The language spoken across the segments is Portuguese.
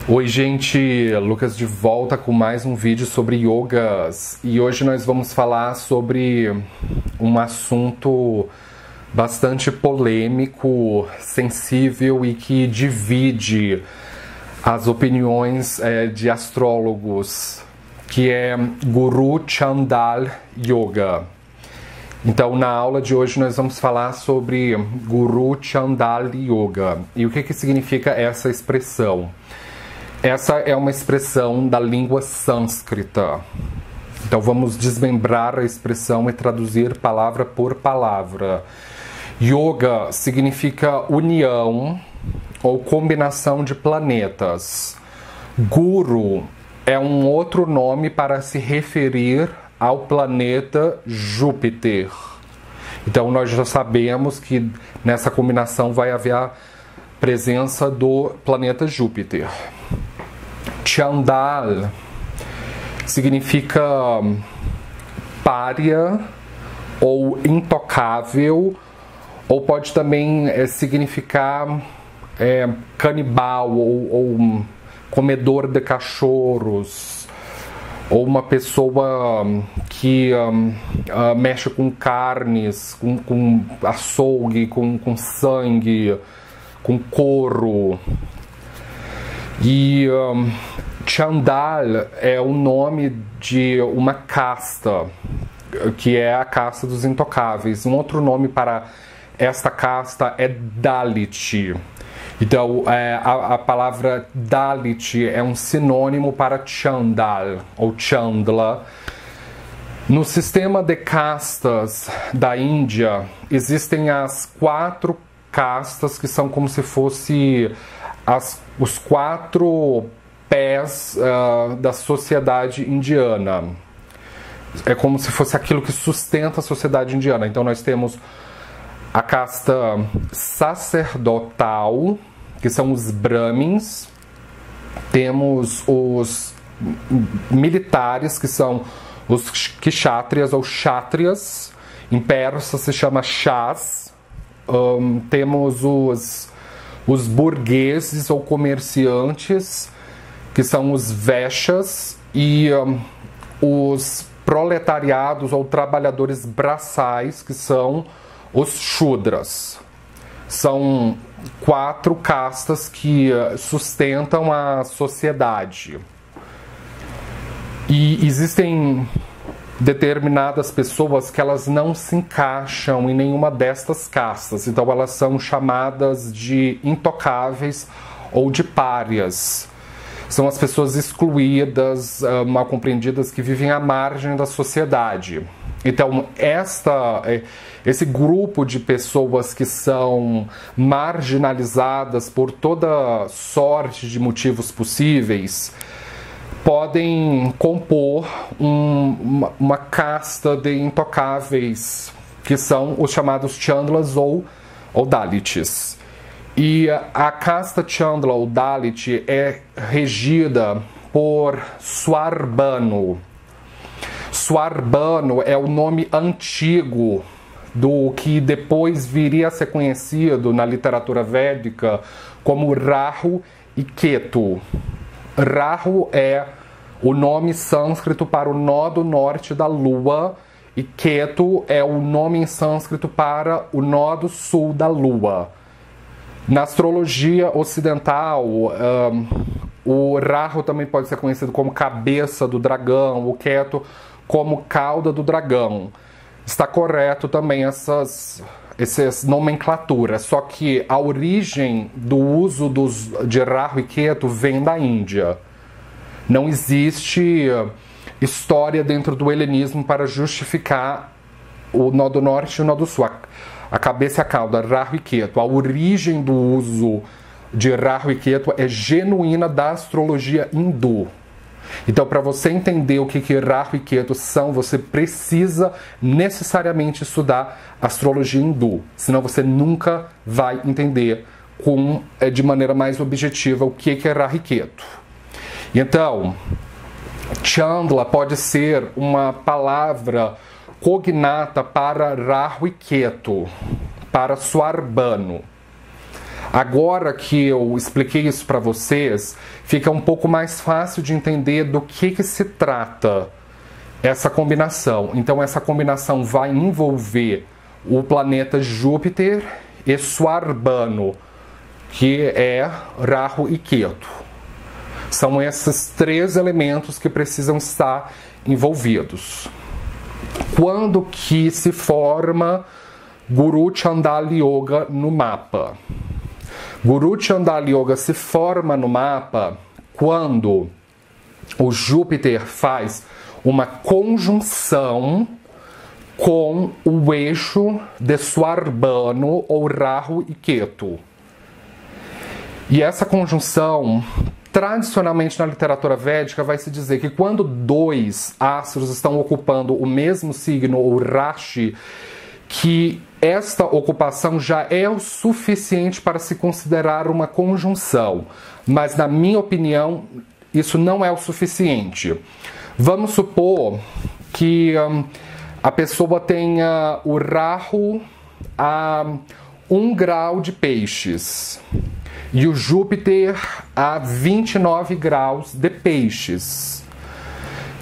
Oi gente, Lucas de volta com mais um vídeo sobre yogas e hoje nós vamos falar sobre um assunto bastante polêmico, sensível e que divide as opiniões de astrólogos, que é Guru Chandal Yoga. Então, na aula de hoje nós vamos falar sobre Guru Chandal Yoga e o que significa essa expressão. Essa é uma expressão da língua sânscrita. Então vamos desmembrar a expressão e traduzir palavra por palavra. Yoga significa união ou combinação de planetas. Guru é um outro nome para se referir ao planeta Júpiter. Então nós já sabemos que nessa combinação vai haver a presença do planeta Júpiter. Chandal significa pária ou intocável, ou pode também significar canibal ou comedor de cachorros, ou uma pessoa que mexe com carnes, com açougue, com sangue, com couro. E Chandal é o nome de uma casta, que é a casta dos intocáveis. Um outro nome para esta casta é Dalit. Então, a palavra Dalit é um sinônimo para Chandal, ou Chandla. No sistema de castas da Índia, existem as 4 castas que são como se fosse os 4 pés da sociedade indiana. É como se fosse aquilo que sustenta a sociedade indiana. Então nós temos a casta sacerdotal, que são os brahmins. Temos os militares, que são os kshatriyas ou kshatriyas. Em persa se chama shas. Temos os burgueses ou comerciantes, que são os Vaishyas, e os proletariados ou trabalhadores braçais, que são os Shudras. São 4 castas que sustentam a sociedade. E existem determinadas pessoas que elas não se encaixam em nenhuma destas castas, então elas são chamadas de intocáveis ou de párias. São as pessoas excluídas, mal compreendidas, que vivem à margem da sociedade. Então esse grupo de pessoas que são marginalizadas por toda sorte de motivos possíveis podem compor uma casta de intocáveis, que são os chamados Chandlas ou Dalits. E a casta Chandla ou Dalit é regida por Swarbanu. Swarbanu é o nome antigo do que depois viria a ser conhecido na literatura védica como Rahu e Ketu. Rahu é o nome sânscrito para o nó do norte da Lua e Ketu é o nome em sânscrito para o nó do sul da Lua. Na astrologia ocidental, o Rahu também pode ser conhecido como cabeça do dragão, o Ketu como cauda do dragão. Está correto também essas nomenclaturas, só que a origem do uso de Rahu e Ketu vem da Índia. Não existe história dentro do helenismo para justificar o nó do norte e o nó do sul, a cabeça e a cauda, Rahu e Ketu. A origem do uso de Rahu e Ketu é genuína da astrologia hindu. Então, para você entender o que Rahu e Ketu são, você precisa necessariamente estudar astrologia hindu. Senão você nunca vai entender de maneira mais objetiva o que é Rahu e Ketu. Então, Chandla pode ser uma palavra cognata para Rahu e Ketu, para Swarbanu. Agora que eu expliquei isso para vocês, fica um pouco mais fácil de entender do que se trata essa combinação. Então essa combinação vai envolver o planeta Júpiter e Suarbano, que é Rahu e Ketu. São esses 3 elementos que precisam estar envolvidos. Quando que se forma Guru Chandala Yoga no mapa? Guru Chandala Yoga se forma no mapa quando o Júpiter faz uma conjunção com o eixo de Suarbano ou Rahu e Ketu. E essa conjunção, tradicionalmente na literatura védica, vai se dizer que quando 2 astros estão ocupando o mesmo signo ou Rashi, que esta ocupação já é o suficiente para se considerar uma conjunção. Mas, na minha opinião, isso não é o suficiente. Vamos supor que a pessoa tenha o Rahu a 1 grau de peixes e o Júpiter a 29 graus de peixes.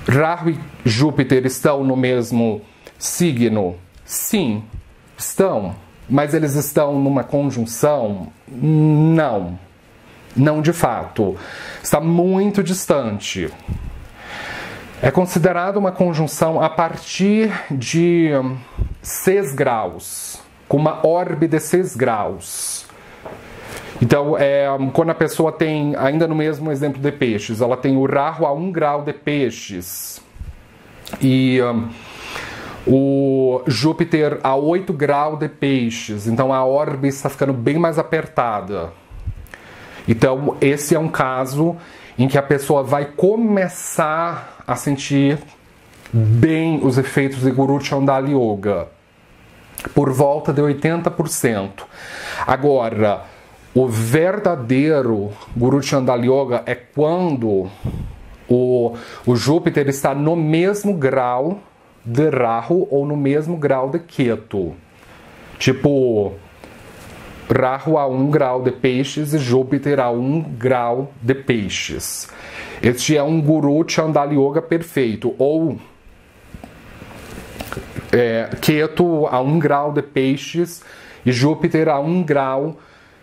Rahu e Júpiter estão no mesmo signo? Sim, estão. Mas eles estão numa conjunção? Não. Não de fato. Está muito distante. É considerado uma conjunção a partir de 6 graus, com uma órbita de 6 graus. Então, quando a pessoa tem, ainda no mesmo exemplo de peixes, ela tem o Rahu a 1 grau de peixes e o Júpiter a 8 graus de peixes, então a órbita está ficando bem mais apertada. Então, esse é um caso em que a pessoa vai começar a sentir bem os efeitos de Guru Chandala Yoga, por volta de 80%. Agora, o verdadeiro Guru Chandala Yoga é quando o Júpiter está no mesmo grau de Rahu ou no mesmo grau de Ketu. Tipo, Rahu a 1 grau de peixes e Júpiter a 1 grau de peixes. Este é um Guru Chandala Yoga perfeito. Ou Ketu a 1 grau de peixes e Júpiter a 1 grau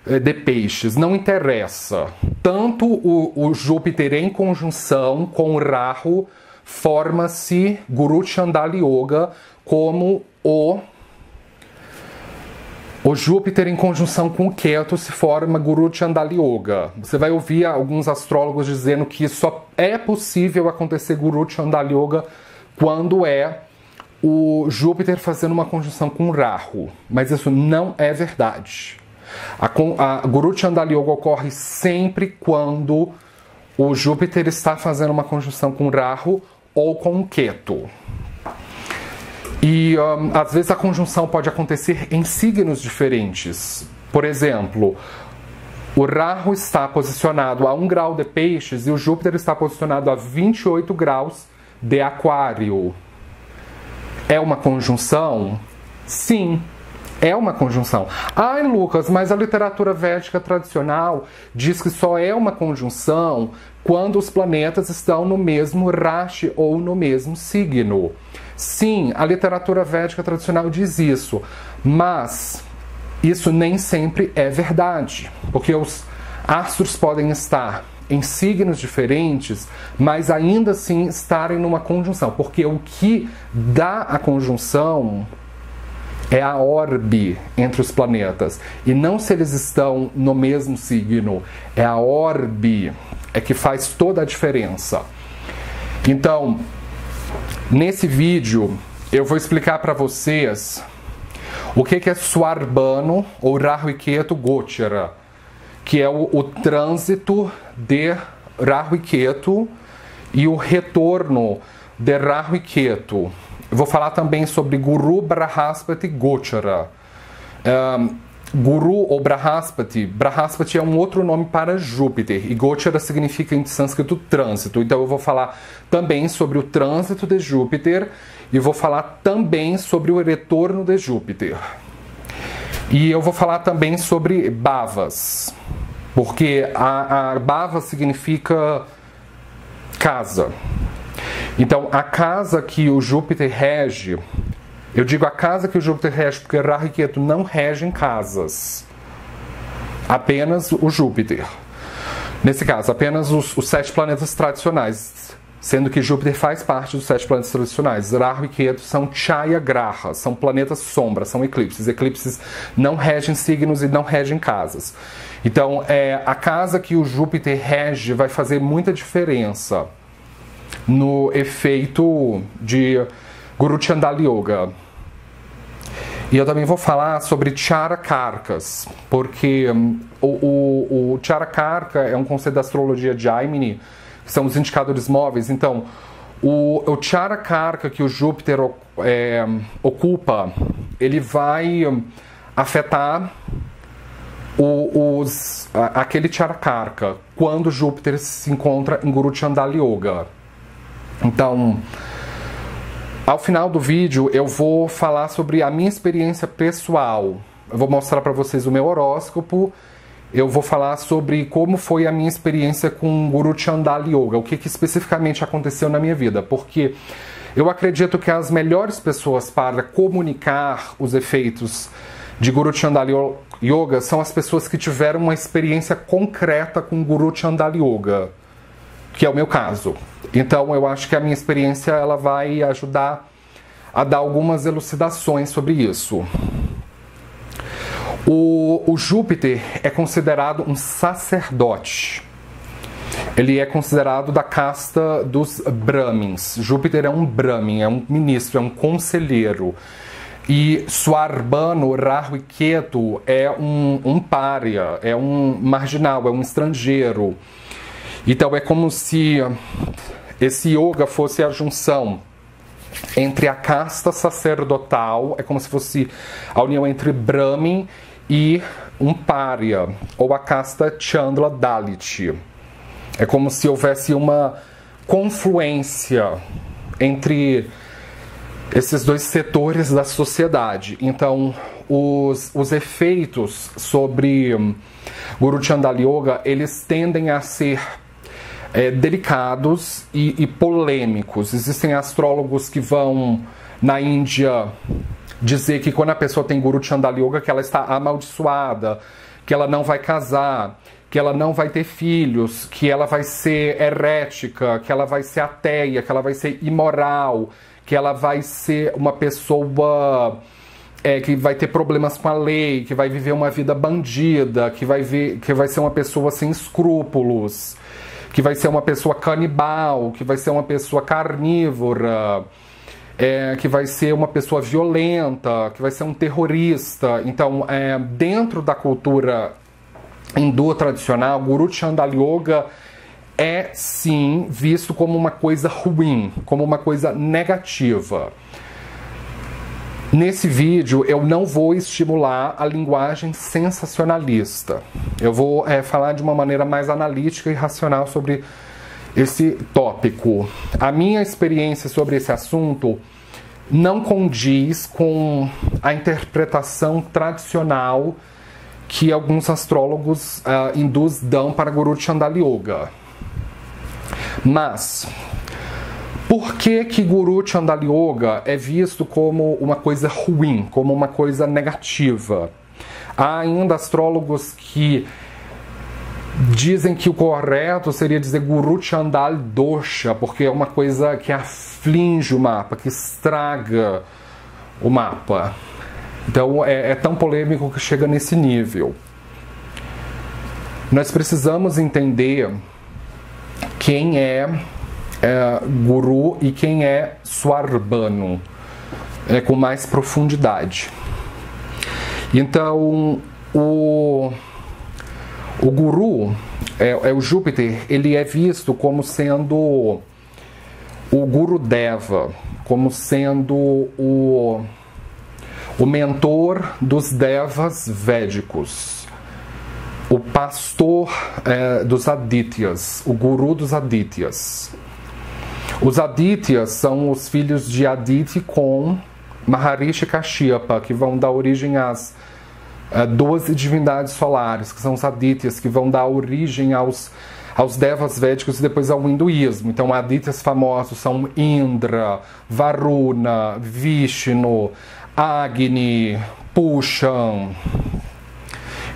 de peixes. Não interessa. Tanto o Júpiter em conjunção com o Rahu forma-se Guru Chandala Yoga, como o Júpiter em conjunção com o Ketu se forma Guru Chandala Yoga. Você vai ouvir alguns astrólogos dizendo que só é possível acontecer Guru Chandala Yoga quando é o Júpiter fazendo uma conjunção com o Rahu. Mas isso não é verdade. A Guru Chandala Yoga ocorre sempre quando o Júpiter está fazendo uma conjunção com o Rahu ou com o Ketu. E às vezes a conjunção pode acontecer em signos diferentes. Por exemplo, o Rahu está posicionado a 1 grau de peixes e o Júpiter está posicionado a 28 graus de aquário. É uma conjunção? Sim, é uma conjunção. Ai, Lucas, mas a literatura védica tradicional diz que só é uma conjunção quando os planetas estão no mesmo Rashi ou no mesmo signo. Sim, a literatura védica tradicional diz isso, mas isso nem sempre é verdade, porque os astros podem estar em signos diferentes, mas ainda assim estarem numa conjunção, porque o que dá a conjunção é a orbe entre os planetas, e não se eles estão no mesmo signo, é a orbe que faz toda a diferença. Então, nesse vídeo, eu vou explicar para vocês o que é Suarbano ou Rahu e Ketu Gochara, que é o trânsito de Rahu e Ketu e o retorno de Rahu e Ketu. Eu vou falar também sobre Guru Brahaspati Gochara. Guru ou Brahaspati. Brahaspati é um outro nome para Júpiter e Gochara significa em sânscrito trânsito. Então eu vou falar também sobre o trânsito de Júpiter e vou falar também sobre o retorno de Júpiter. E eu vou falar também sobre bhavas, porque a bhava significa casa. Então, a casa que o Júpiter rege, eu digo a casa que o Júpiter rege porque Rahu e Ketu não regem casas, apenas o Júpiter. Nesse caso, apenas os 7 planetas tradicionais, sendo que Júpiter faz parte dos 7 planetas tradicionais. Rahu e Ketu são Chaya Graha, são planetas sombra, são eclipses. Eclipses não regem signos e não regem casas. Então, a casa que o Júpiter rege vai fazer muita diferença no efeito de Guru Chandala Yoga. E eu também vou falar sobre Charakarkas, porque o Charakarka é um conceito da astrologia Jaimini, que são os indicadores móveis. Então, o Charakarka que o Júpiter ocupa, ele vai afetar aquele Charakarka quando Júpiter se encontra em Guru Chandala Yoga. Então, ao final do vídeo, eu vou falar sobre a minha experiência pessoal. Eu vou mostrar para vocês o meu horóscopo. Eu vou falar sobre como foi a minha experiência com Guru Chandala Yoga, o que especificamente aconteceu na minha vida. Porque eu acredito que as melhores pessoas para comunicar os efeitos de Guru Chandala Yoga são as pessoas que tiveram uma experiência concreta com Guru Chandala Yoga, que é o meu caso. Então, eu acho que a minha experiência ela vai ajudar a dar algumas elucidações sobre isso. O Júpiter é considerado um sacerdote. Ele é considerado da casta dos Brahmins. Júpiter é um Brahmin, é um ministro, é um conselheiro. E Swarbano, Rahu e Ketu é um pária, é um marginal, é um estrangeiro. Então é como se esse yoga fosse a junção entre a casta sacerdotal, é como se fosse a união entre Brahmin e um pária, ou a casta Chandala Dalit. É como se houvesse uma confluência entre esses dois setores da sociedade. Então, os efeitos sobre Guru Chandala Yoga, eles tendem a ser delicados e polêmicos. Existem astrólogos que vão na Índia dizer que quando a pessoa tem Guru Chandala Yoga, que ela está amaldiçoada, que ela não vai casar, que ela não vai ter filhos, que ela vai ser herética, que ela vai ser ateia, que ela vai ser imoral, que ela vai ser uma pessoa que vai ter problemas com a lei, que vai viver uma vida bandida, que vai ser uma pessoa sem escrúpulos, que vai ser uma pessoa canibal, que vai ser uma pessoa carnívora, que vai ser uma pessoa violenta, que vai ser um terrorista. Então, dentro da cultura hindu tradicional, Guru Chandala Yoga é sim visto como uma coisa ruim, como uma coisa negativa. Nesse vídeo eu não vou estimular a linguagem sensacionalista. Eu vou falar de uma maneira mais analítica e racional sobre esse tópico. A minha experiência sobre esse assunto não condiz com a interpretação tradicional que alguns astrólogos hindus dão para Guru Chandala Yoga. Mas por que Guru Chandala Yoga é visto como uma coisa ruim, como uma coisa negativa? Há ainda astrólogos que dizem que o correto seria dizer Guru Chandala Dosha, porque é uma coisa que aflige o mapa, que estraga o mapa. Então é tão polêmico que chega nesse nível. Nós precisamos entender quem é Guru e quem é Swarbano, com mais profundidade. Então, o Guru, o Júpiter, ele é visto como sendo o Guru Deva, como sendo o mentor dos Devas védicos, o pastor dos Adityas, o Guru dos Adityas. Os Adityas são os filhos de Aditi com Maharishi Kashyapa, que vão dar origem às 12 divindades solares, que são os Adityas, que vão dar origem aos devas védicos e depois ao hinduísmo. Então, Adityas famosos são Indra, Varuna, Vishnu, Agni, Pushan.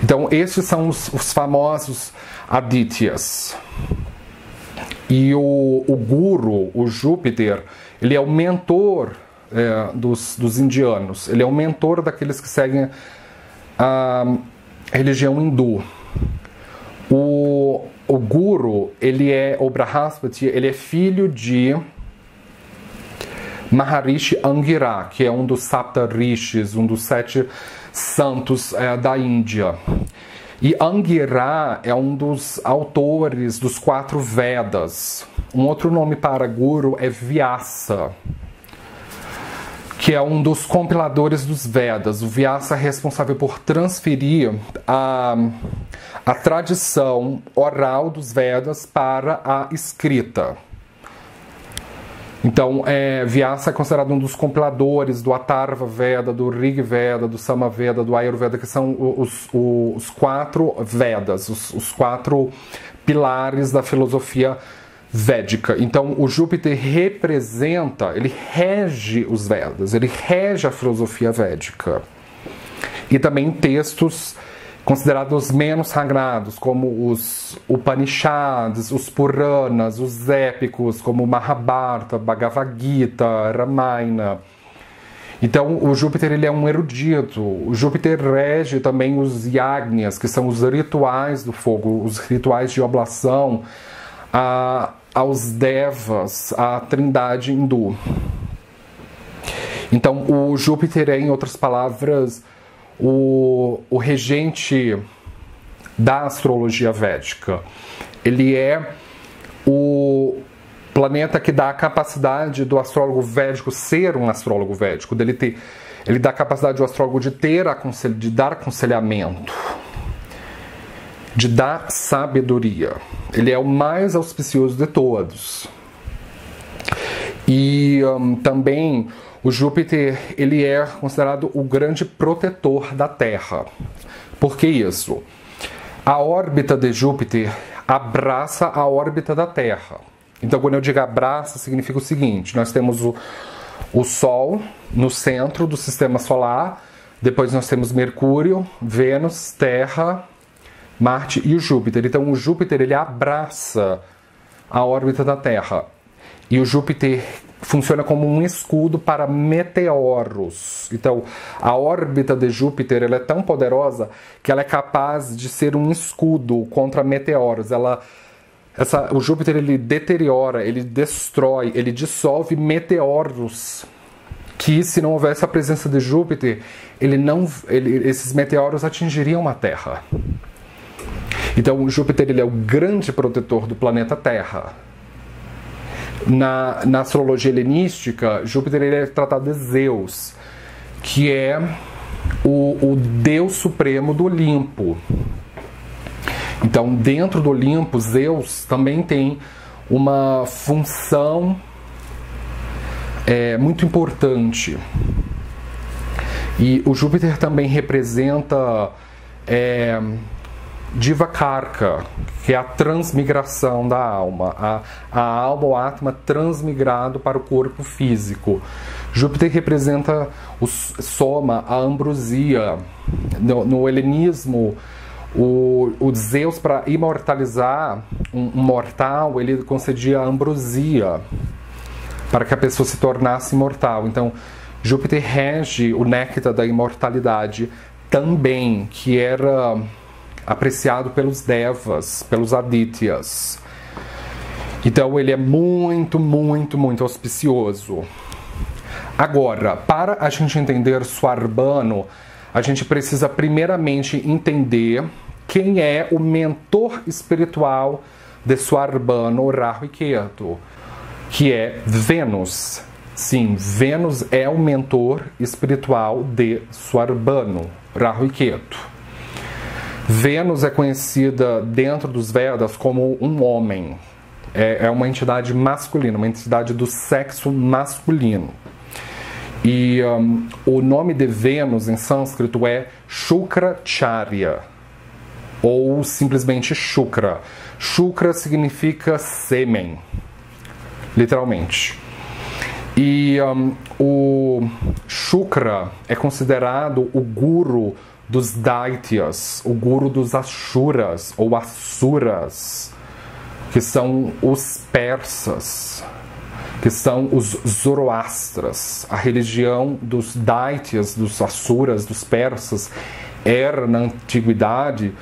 Então, esses são os famosos Adityas. E o Guru, o Júpiter, ele é o mentor dos indianos. Ele é o mentor daqueles que seguem a religião hindu. O Guru, o Brahaspati, ele é filho de Maharishi Angira, que é um dos Sapta Rishis, um dos 7 santos da Índia. E Angira é um dos autores dos 4 Vedas. Um outro nome para Guru é Vyasa, que é um dos compiladores dos Vedas. O Vyasa é responsável por transferir a tradição oral dos Vedas para a escrita. Então, Vyasa é considerado um dos compiladores do Atharva Veda, do Rig Veda, do Sama Veda, do Ayurveda, que são os 4 Vedas, os 4 pilares da filosofia védica. Então, o Júpiter ele rege os Vedas, ele rege a filosofia védica. E também textos considerados menos sagrados, como os Upanishads, os Puranas, os épicos, como Mahabharata, Bhagavad Gita, Ramayana. Então, o Júpiter ele é um erudito. O Júpiter rege também os yagnas, que são os rituais do fogo, os rituais de oblação aos devas, à trindade hindu. Então, o Júpiter é, em outras palavras, o regente da astrologia védica. Ele é o planeta que dá a capacidade do astrólogo védico ser um astrólogo védico, ele dá a capacidade do astrólogo de dar aconselhamento, de dar sabedoria. Ele é o mais auspicioso de todos. E também o Júpiter, ele é considerado o grande protetor da Terra. Por que isso? A órbita de Júpiter abraça a órbita da Terra. Então, quando eu digo abraça, significa o seguinte: nós temos o Sol no centro do sistema solar, depois nós temos Mercúrio, Vênus, Terra, Marte e o Júpiter. Então, o Júpiter, ele abraça a órbita da Terra. E o Júpiter funciona como um escudo para meteoros. Então, a órbita de Júpiter ela é tão poderosa que ela é capaz de ser um escudo contra meteoros. O Júpiter ele deteriora, ele destrói, ele dissolve meteoros que, se não houvesse a presença de Júpiter, esses meteoros atingiriam a Terra. Então, o Júpiter ele é o grande protetor do planeta Terra. Na astrologia helenística, Júpiter ele é tratado de Zeus, que é o Deus Supremo do Olimpo. Então, dentro do Olimpo, Zeus também tem uma função muito importante. E o Júpiter também representa Divakarka, que é a transmigração da alma, a alma ou Atma transmigrado para o corpo físico. Júpiter representa o Soma, a ambrosia. No helenismo, o Zeus, para imortalizar um mortal, ele concedia a ambrosia para que a pessoa se tornasse imortal. Então, Júpiter rege o néctar da imortalidade também, que era apreciado pelos devas, pelos Adityas. Então ele é muito, muito, muito auspicioso. Agora, para a gente entender Swarbano, a gente precisa primeiramente entender quem é o mentor espiritual de Swarbano, Rahu e Ketu, que é Vênus. Sim, Vênus é o mentor espiritual de Swarbano, Rahu e Ketu. Vênus é conhecida dentro dos Vedas como um homem. É uma entidade masculina, uma entidade do sexo masculino. E o nome de Vênus em sânscrito é Shukracharya, ou simplesmente Shukra. Shukra significa sêmen, literalmente. E o Shukra é considerado o guru dos Daityas, o guru dos Ashuras ou Asuras, que são os persas, que são os Zoroastras. A religião dos Daityas, dos Asuras, dos persas, era na antiguidade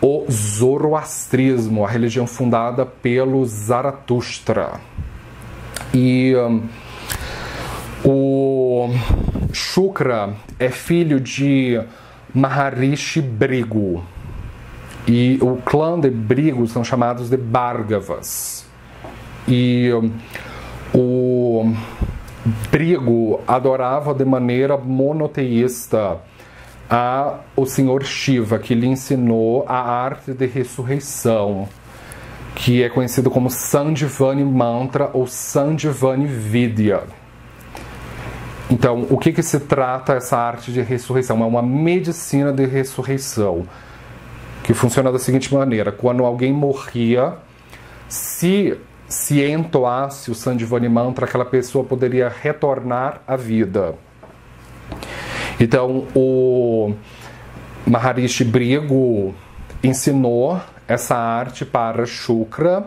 o Zoroastrismo, a religião fundada pelo Zaratustra. E o Shukra é filho de Maharishi Bhrigu. E o clã de Bhrigu são chamados de Bhargavas. E o Bhrigu adorava de maneira monoteísta o Senhor Shiva, que lhe ensinou a arte de ressurreição, que é conhecido como Sandivani Mantra ou Sandivani Vidya. Então, o que se trata essa arte de ressurreição? É uma medicina de ressurreição, que funciona da seguinte maneira: quando alguém morria, se entoasse o Sandivani Mantra, aquela pessoa poderia retornar à vida. Então, o Maharishi Bhrigu ensinou essa arte para Shukra,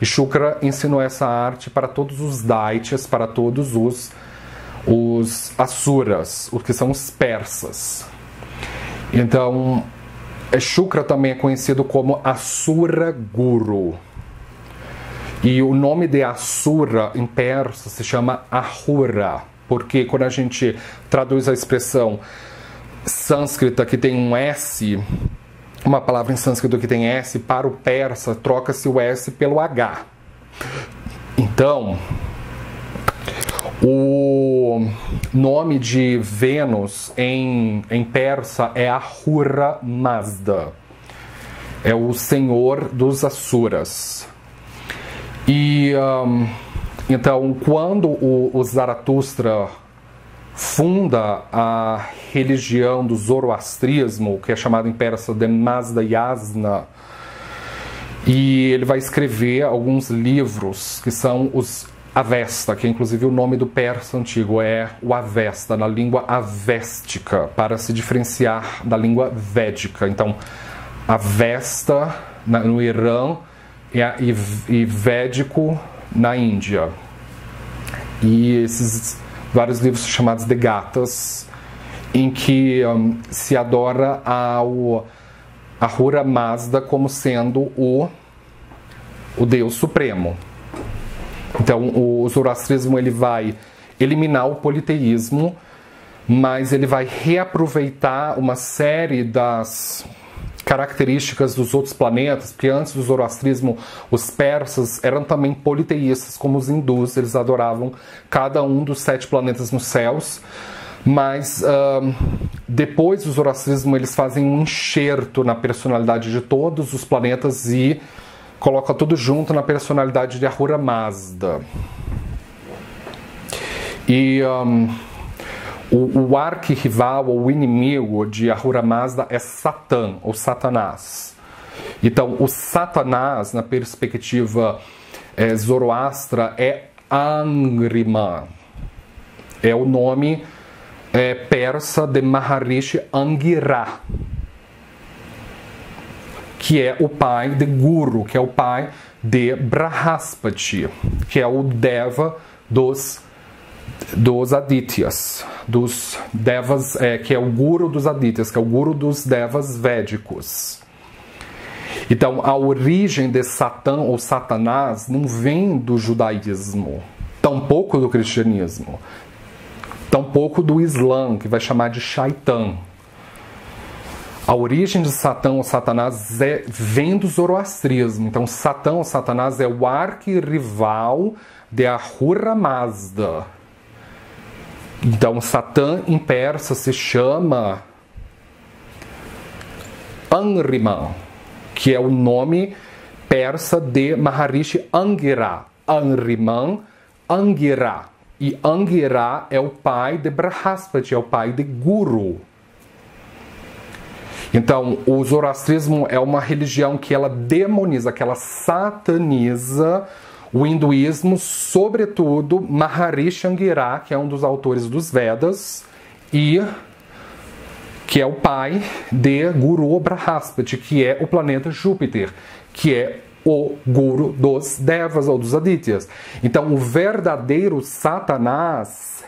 e Shukra ensinou essa arte para todos os Daityas, para todos os Asuras, os que são os persas. Então, Shukra também é conhecido como Asura Guru. E o nome de Asura em persa se chama Ahura, porque quando a gente traduz a expressão sânscrita que tem um S, uma palavra em sânscrito que tem S, para o persa troca-se o S pelo H. Então, o nome de Vênus em persa é Ahura Mazda. É o senhor dos Asuras. E então, quando o Zaratustra funda a religião do zoroastrismo, que é chamado em persa de Mazda Yasna, e ele vai escrever alguns livros que são os Avesta, que é inclusive o nome do persa antigo, é o Avesta, na língua avéstica, para se diferenciar da língua védica. Então, Avesta no Irã e védico na Índia. E esses vários livros são chamados de Gathas, em que se adora ao Ahura Mazda como sendo o Deus Supremo. Então, o zoroastrismo ele vai eliminar o politeísmo, mas ele vai reaproveitar uma série das características dos outros planetas, porque antes do zoroastrismo os persas eram também politeístas, como os hindus, eles adoravam cada um dos 7 planetas nos céus, mas depois do zoroastrismo eles fazem um enxerto na personalidade de todos os planetas e coloca tudo junto na personalidade de Ahura Mazda. E o arquirrival ou o inimigo de Ahura Mazda é Satã, ou Satanás. Então, o Satanás, na perspectiva zoroastra, é Angriman. É o nome persa de Maharishi Angira, que é o pai de Guru, que é o pai de Brahaspati, que é o Deva dos Adityas, dos Devas, que é o Guru dos Adityas, que é o Guru dos Devas védicos. Então, a origem de Satã ou Satanás não vem do judaísmo, tampouco do cristianismo, tampouco do Islã, que vai chamar de Shaitan. A origem de Satã ou Satanás vem do zoroastrismo. Então, Satã ou Satanás é o arquirrival de Ahura Mazda. Então, Satã em persa se chama Angriman, que é o nome persa de Maharishi Angira. Angriman, Angira. e Angira é o pai de Brahaspati, é o pai de Guru. Então, o zoroastrismo é uma religião que ela demoniza, que ela sataniza o hinduísmo, sobretudo Maharishi Angira, que é um dos autores dos Vedas, e que é o pai de Guru Brahaspati, que é o planeta Júpiter, que é o guru dos Devas ou dos Adityas. Então, o verdadeiro Satanás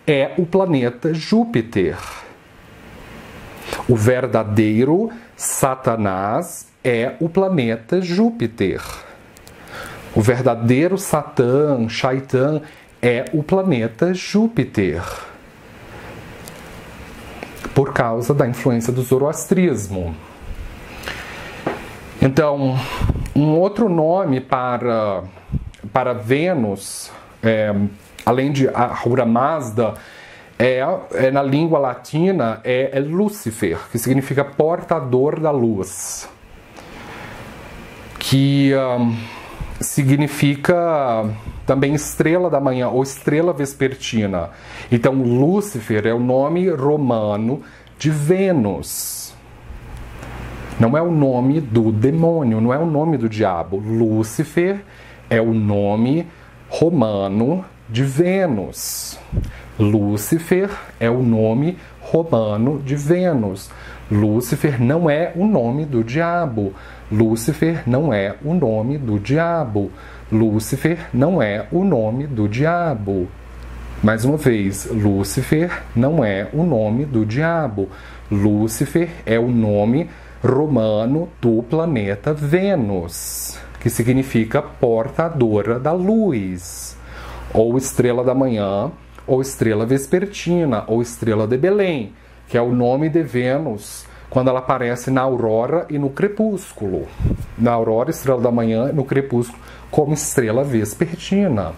é o planeta Júpiter. O verdadeiro Satanás é o planeta Júpiter. O verdadeiro Satã, Shaitan, é o planeta Júpiter. Por causa da influência do zoroastrismo. Então, um outro nome para Vênus, além de Ahura Mazda, na língua latina é Lúcifer, que significa portador da luz, que significa também estrela da manhã ou estrela vespertina. Então Lúcifer é o nome romano de Vênus. Não é o nome do demônio, não é o nome do diabo. Lúcifer é o nome romano de Vênus. Lúcifer é o nome romano de Vênus. Lúcifer não é o nome do diabo. Lúcifer não é o nome do diabo. Lúcifer não é o nome do diabo. Mais uma vez, Lúcifer não é o nome do diabo. Lúcifer é o nome romano do planeta Vênus, que significa portadora da luz, ou estrela da manhã, ou estrela vespertina, ou estrela de Belém, que é o nome de Vênus quando ela aparece na aurora e no crepúsculo. Na aurora, estrela da manhã, e no crepúsculo, como estrela vespertina.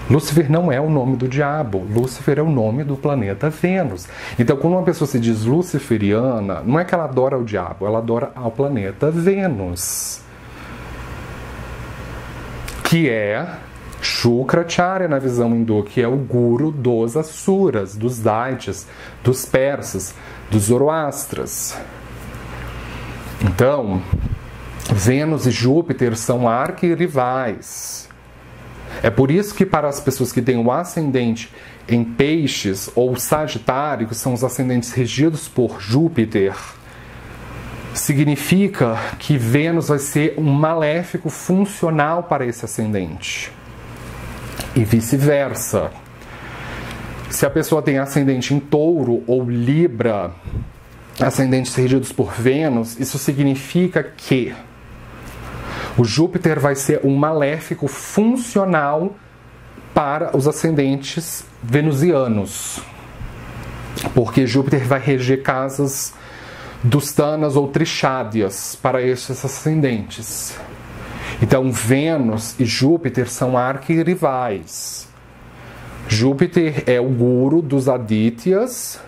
Lúcifer não é o nome do diabo, Lúcifer é o nome do planeta Vênus. Então, quando uma pessoa se diz luciferiana, não é que ela adora o diabo, ela adora ao planeta Vênus, que é Shukracharya na visão hindu, que é o guru dos asuras, dos daityas, dos persas, dos zoroastras. Então, Vênus e Júpiter são arquirrivais. É por isso que para as pessoas que têm o ascendente em Peixes ou Sagitário, que são os ascendentes regidos por Júpiter, significa que Vênus vai ser um maléfico funcional para esse ascendente. E vice-versa. Se a pessoa tem ascendente em Touro ou Libra, ascendentes regidos por Vênus, isso significa que o Júpiter vai ser um maléfico funcional para os ascendentes venusianos. Porque Júpiter vai reger casas dustanas ou trixádias para estes ascendentes. Então, Vênus e Júpiter são arquirrivais. Júpiter é o guru dos Adityas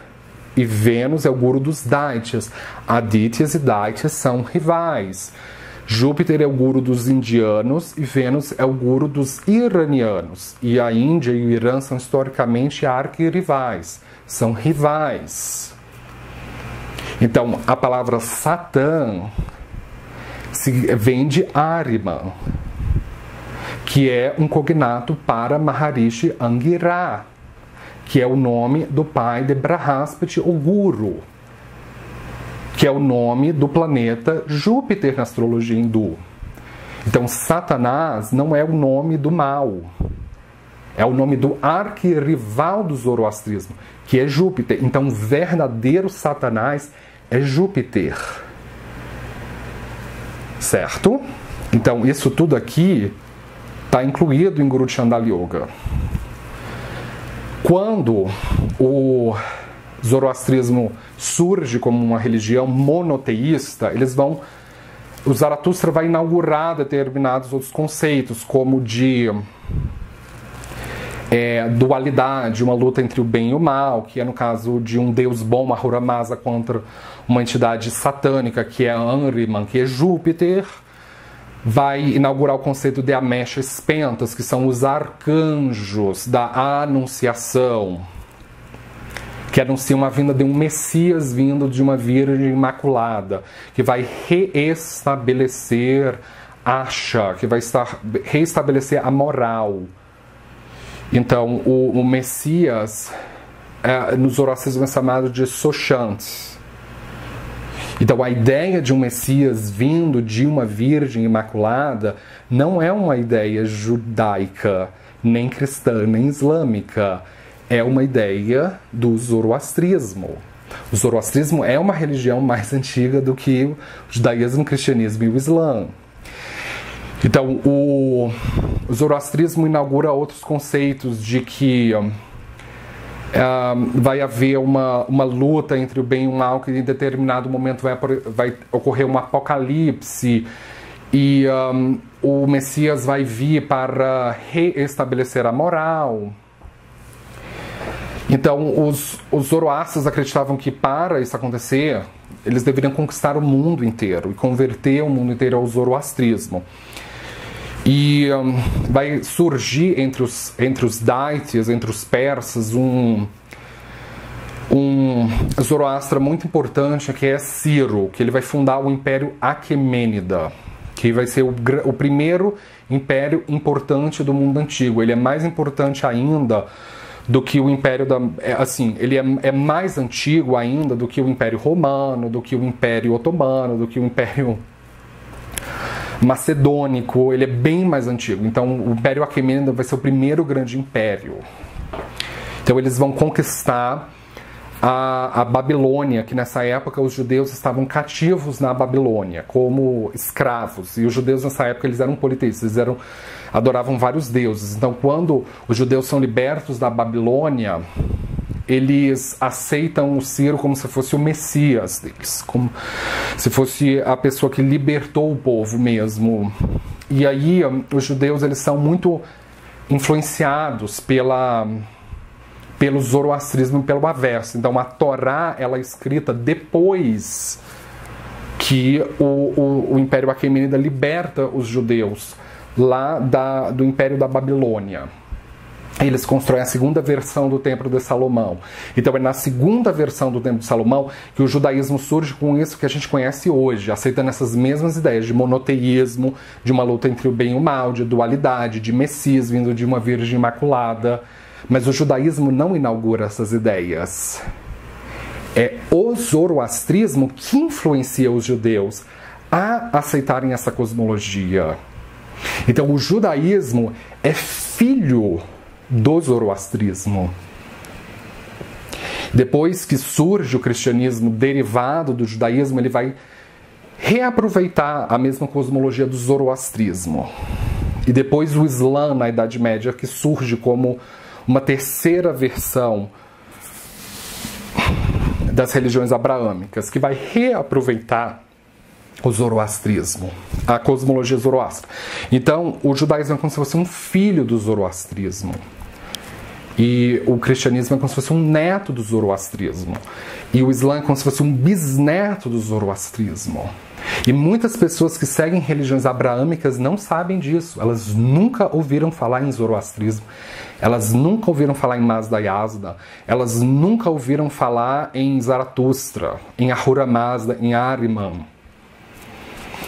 e Vênus é o guru dos Daityas. Adityas e Daityas são rivais. Júpiter é o guru dos indianos e Vênus é o guru dos iranianos. E a Índia e o Irã são historicamente arquirrivais. São rivais. Então, a palavra Satã vem de Ahriman, que é um cognato para Maharishi Angira, que é o nome do pai de Brahaspati, o Guru, que é o nome do planeta Júpiter na astrologia hindu. Então, Satanás não é o nome do mal, é o nome do arquirrival do zoroastrismo, que é Júpiter. Então, o verdadeiro Satanás é Júpiter. Certo? Então, isso tudo aqui está incluído em Guru Chandala Yoga. Quando o zoroastrismo surge como uma religião monoteísta, o Zaratustra vai inaugurar determinados outros conceitos, como de dualidade, uma luta entre o bem e o mal, que é no caso de um deus bom, Ahura Mazda, contra uma entidade satânica, que é Ahriman, que é Júpiter. vai inaugurar o conceito de Ameshas Pentas, que são os arcanjos da anunciação, que anunciam a vinda de um Messias vindo de uma Virgem Imaculada, que vai reestabelecer que vai reestabelecer a moral. Então, o Messias, no zoroastrismo é chamado de Soshant. Então, a ideia de um Messias vindo de uma Virgem Imaculada não é uma ideia judaica, nem cristã, nem islâmica. É uma ideia do zoroastrismo. O zoroastrismo é uma religião mais antiga do que o judaísmo, o cristianismo e o islã. Então, o zoroastrismo inaugura outros conceitos de que vai haver uma luta entre o bem e o mal, que em determinado momento vai ocorrer um apocalipse e o Messias vai vir para reestabelecer a moral. Então, os zoroastras acreditavam que para isso acontecer, eles deveriam conquistar o mundo inteiro e converter o mundo inteiro ao zoroastrismo. E vai surgir entre os Daityas, entre os persas, um Zoroastra muito importante, que é Ciro, que ele vai fundar o Império Aquemênida, que vai ser o primeiro império importante do mundo antigo. Ele é mais importante ainda do que o Império ele é mais antigo ainda do que o Império Romano, do que o Império Otomano, do que o Império Macedônico. Ele é bem mais antigo. Então, o Império Aquemênida vai ser o primeiro grande império. Então, eles vão conquistar a Babilônia, que nessa época os judeus estavam cativos na Babilônia, como escravos. E os judeus nessa época eles eram politeístas, eles adoravam vários deuses. Então, quando os judeus são libertos da Babilônia, eles aceitam o Ciro como se fosse o Messias deles, como se fosse a pessoa que libertou o povo mesmo. E aí os judeus eles são muito influenciados pelo zoroastrismo e pelo Averso. Então a Torá ela é escrita depois que o Império Aquemênida liberta os judeus lá do Império da Babilônia. Eles constroem a segunda versão do Templo de Salomão. Então é na segunda versão do Templo de Salomão que o judaísmo surge com isso que a gente conhece hoje, aceitando essas mesmas ideias de monoteísmo, de uma luta entre o bem e o mal, de dualidade, de Messias vindo de uma Virgem Imaculada. Mas o judaísmo não inaugura essas ideias. É o zoroastrismo que influencia os judeus a aceitarem essa cosmologia. Então o judaísmo é filho do zoroastrismo. Depois que surge o cristianismo derivado do judaísmo, ele vai reaproveitar a mesma cosmologia do zoroastrismo. E depois o Islã, na Idade Média, que surge como uma terceira versão das religiões abraâmicas, que vai reaproveitar o zoroastrismo, a cosmologia zoroastra. Então, o judaísmo é como se fosse um filho do zoroastrismo. E o cristianismo é como se fosse um neto do zoroastrismo. E o Islã é como se fosse um bisneto do zoroastrismo. E muitas pessoas que seguem religiões abraâmicas não sabem disso. Elas nunca ouviram falar em zoroastrismo. Elas nunca ouviram falar em Mazda Yazda. Elas nunca ouviram falar em Zaratustra, em Ahura Mazda, em Ahriman.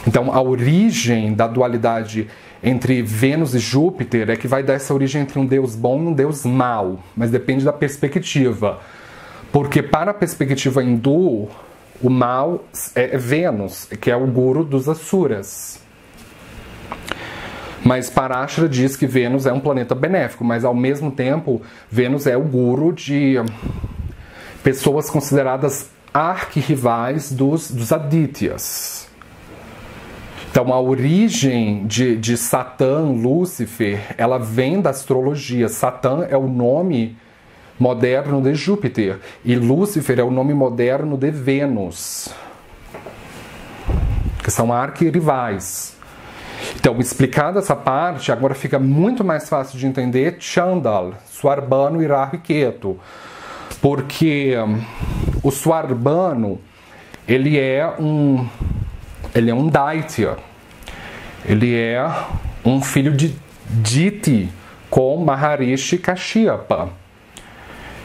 Então, a origem da dualidade entre Vênus e Júpiter é que vai dar essa origem entre um deus bom e um deus mau. Mas depende da perspectiva. Porque para a perspectiva hindu, o mal é Vênus, que é o guru dos Asuras. Mas Parashara diz que Vênus é um planeta benéfico, mas ao mesmo tempo, Vênus é o guru de pessoas consideradas arquirrivais dos Adityas. Então a origem de Satã, Lúcifer, ela vem da astrologia. Satã é o nome moderno de Júpiter e Lúcifer é o nome moderno de Vênus, que são arquirrivais. Então, explicada essa parte, agora fica muito mais fácil de entender Chandal, Swarbano e Rahu e Ketu, porque o Swarbano ele é um Daitya. Ele é um filho de Diti com Maharishi Kashyapa.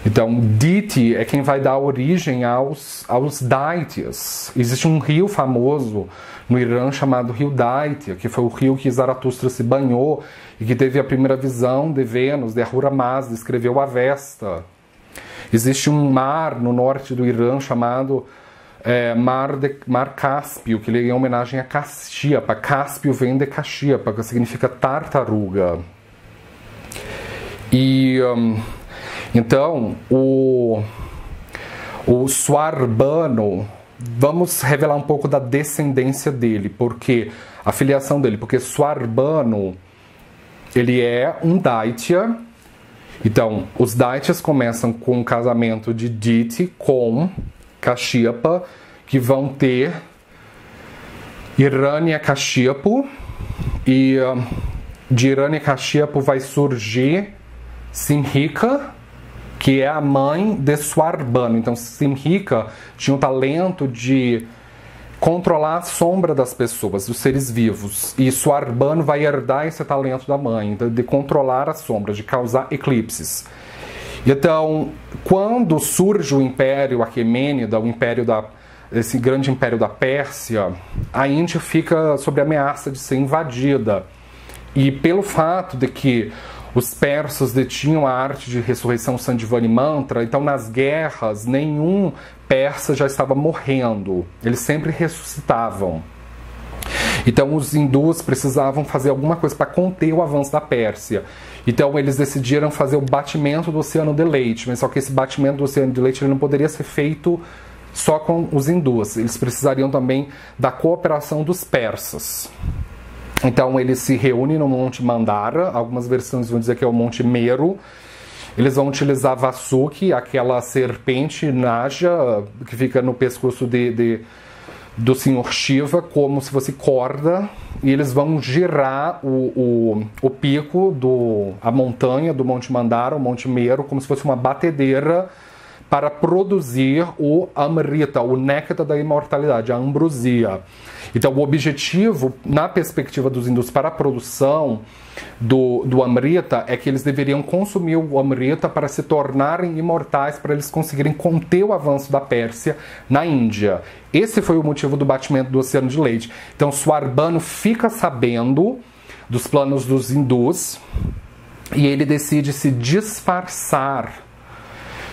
Então, Diti é quem vai dar origem aos Daityas. Existe um rio famoso no Irã chamado Rio Daitya, que foi o rio que Zaratustra se banhou e que teve a primeira visão de Vênus, de Ahura Mazda, escreveu Avesta. Existe um mar no norte do Irã chamado Mar Cáspio, que ele é em homenagem a Kashyapa. Cáspio vem de Kashyapa, que significa tartaruga. E então o Swarbano, vamos revelar um pouco da descendência dele, porque a filiação dele, porque Swarbano, ele é um Daitya. Então, os Daityas começam com o casamento de Diti com Kashyapa, que vão ter Hiranyakashipu, e de Hiranyakashipu vai surgir Simhika, que é a mãe de Swarbano. Então, Simhika tinha o talento de controlar a sombra das pessoas, dos seres vivos. E Swarbano vai herdar esse talento da mãe, de controlar a sombra, de causar eclipses. Então, quando surge o Império Aquemênida, esse grande império da Pérsia, a Índia fica sob ameaça de ser invadida. E pelo fato de que os persas detinham a arte de ressurreição Sandivani Mantra, então nas guerras nenhum persa já estava morrendo, eles sempre ressuscitavam. Então os hindus precisavam fazer alguma coisa para conter o avanço da Pérsia. Então eles decidiram fazer o batimento do Oceano de Leite, mas só que esse batimento do Oceano de Leite ele não poderia ser feito só com os hindus, eles precisariam também da cooperação dos persas. Então eles se reúnem no Monte Mandara, algumas versões vão dizer que é o Monte Meru. Eles vão utilizar Vasuki, aquela serpente Naja que fica no pescoço do Senhor Shiva, como se fosse corda, e eles vão girar o pico, a montanha do Monte Mandara, o Monte Meru, como se fosse uma batedeira para produzir o Amrita, o néctar da imortalidade, a ambrosia. Então, o objetivo, na perspectiva dos hindus, para a produção do Amrita, é que eles deveriam consumir o Amrita para se tornarem imortais, para eles conseguirem conter o avanço da Pérsia na Índia. Esse foi o motivo do batimento do Oceano de Leite. Então, Swarbano fica sabendo dos planos dos hindus e ele decide se disfarçar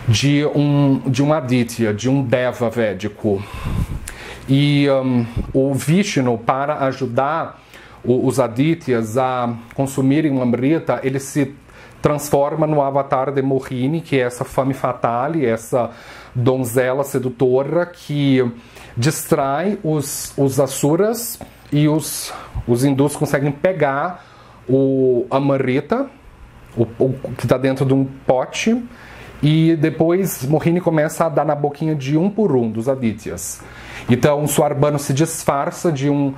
de um Aditya, de um Deva védico. E o Vishnu, para ajudar os Adityas a consumirem o Amrita, ele se transforma no avatar de Mohini, que é essa femme fatale, essa donzela sedutora que distrai os Asuras, e os hindus conseguem pegar o Amrita, que está dentro de um pote, e depois Mohini começa a dar na boquinha de um por um dos Adityas. Então o Swarbano se disfarça de um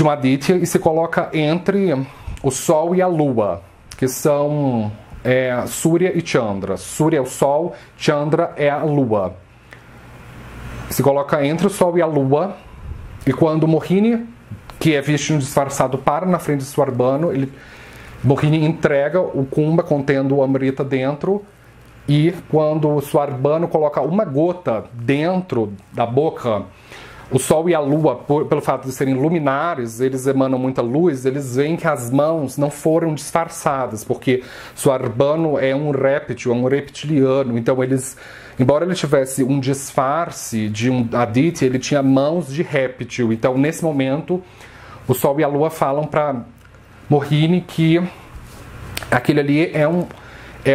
Aditya e se coloca entre o Sol e a Lua, que são Surya e Chandra. Surya é o Sol, Chandra é a Lua. Se coloca entre o Sol e a Lua, e quando Mohini, que é Vishnu disfarçado, para na frente de Swarbano, Mohini entrega o Kumbha contendo o Amrita dentro. E quando o Swarbano coloca uma gota dentro da boca, o Sol e a Lua, pelo fato de serem luminares, eles emanam muita luz, eles veem que as mãos não foram disfarçadas, porque Swarbano é um réptil, é um reptiliano. Então embora ele tivesse um disfarce de um Aditya, ele tinha mãos de réptil. Então nesse momento o Sol e a Lua falam para Mohini que aquele ali é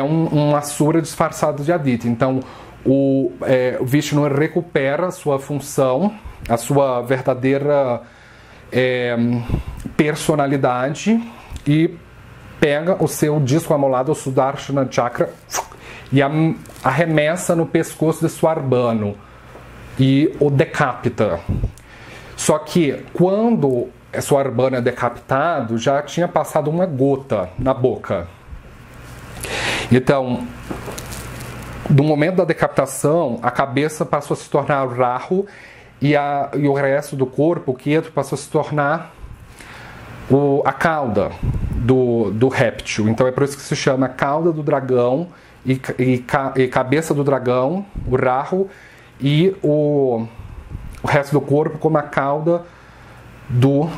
um Asura disfarçado de Aditya. Então o Vishnu recupera a sua função, a sua verdadeira personalidade, e pega o seu disco amolado, o Sudarshana Chakra, e arremessa no pescoço de Swarbano e o decapita. Só que quando Swarbano é decapitado, já tinha passado uma gota na boca. Então, no momento da decapitação, a cabeça passou a se tornar Rahu e o resto do corpo, o Ketu, passou a se tornar a cauda do réptil. Então é por isso que se chama cauda do dragão e cabeça do dragão, o Rahu, e o resto do corpo como a cauda do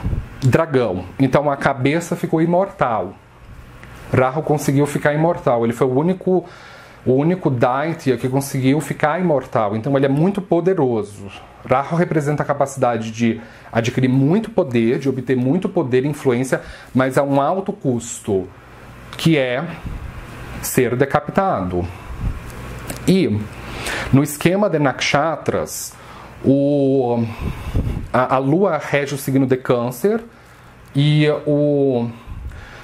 dragão. Então a cabeça ficou imortal. Rahu conseguiu ficar imortal. Ele foi o único Daitya que conseguiu ficar imortal. Então ele é muito poderoso. Rahu representa a capacidade de adquirir muito poder, de obter muito poder e influência, mas a um alto custo, que é ser decapitado. E no esquema de nakshatras, a lua rege o signo de Câncer e o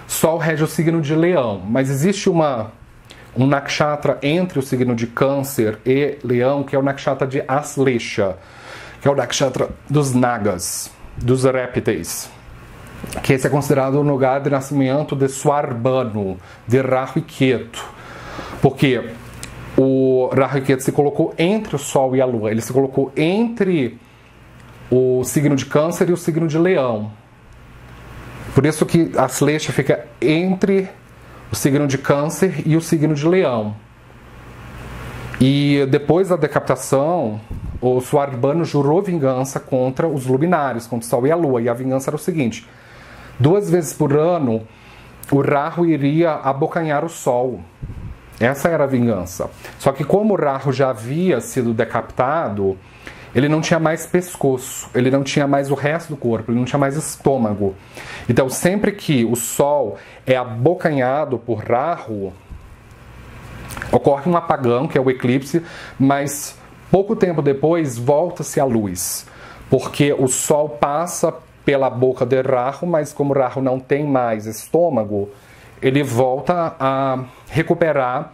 Sol rege o signo de Leão. Mas existe um nakshatra entre o signo de Câncer e Leão, que é o nakshatra de Aslesha, que é o nakshatra dos nagas, dos répteis, que esse é considerado o lugar de nascimento de Swarbanu, de Rahu e Ketu, porque o Rahu e Ketu se colocou entre o Sol e a Lua, ele se colocou entre o signo de Câncer e o signo de Leão. Por isso que a Aslesha fica entre o signo de Câncer e o signo de Leão. E depois da decapitação, o Swarbanu jurou vingança contra os luminares, contra o Sol e a Lua. E a vingança era o seguinte: 2 vezes por ano, o Rahu iria abocanhar o Sol. Essa era a vingança. Só que como o Rahu já havia sido decapitado, ele não tinha mais pescoço, ele não tinha mais o resto do corpo, ele não tinha mais estômago. Então, sempre que o Sol é abocanhado por Rahu, ocorre um apagão, que é o eclipse, mas pouco tempo depois volta-se a luz, porque o Sol passa pela boca de Rahu, mas como Rahu não tem mais estômago, ele volta a recuperar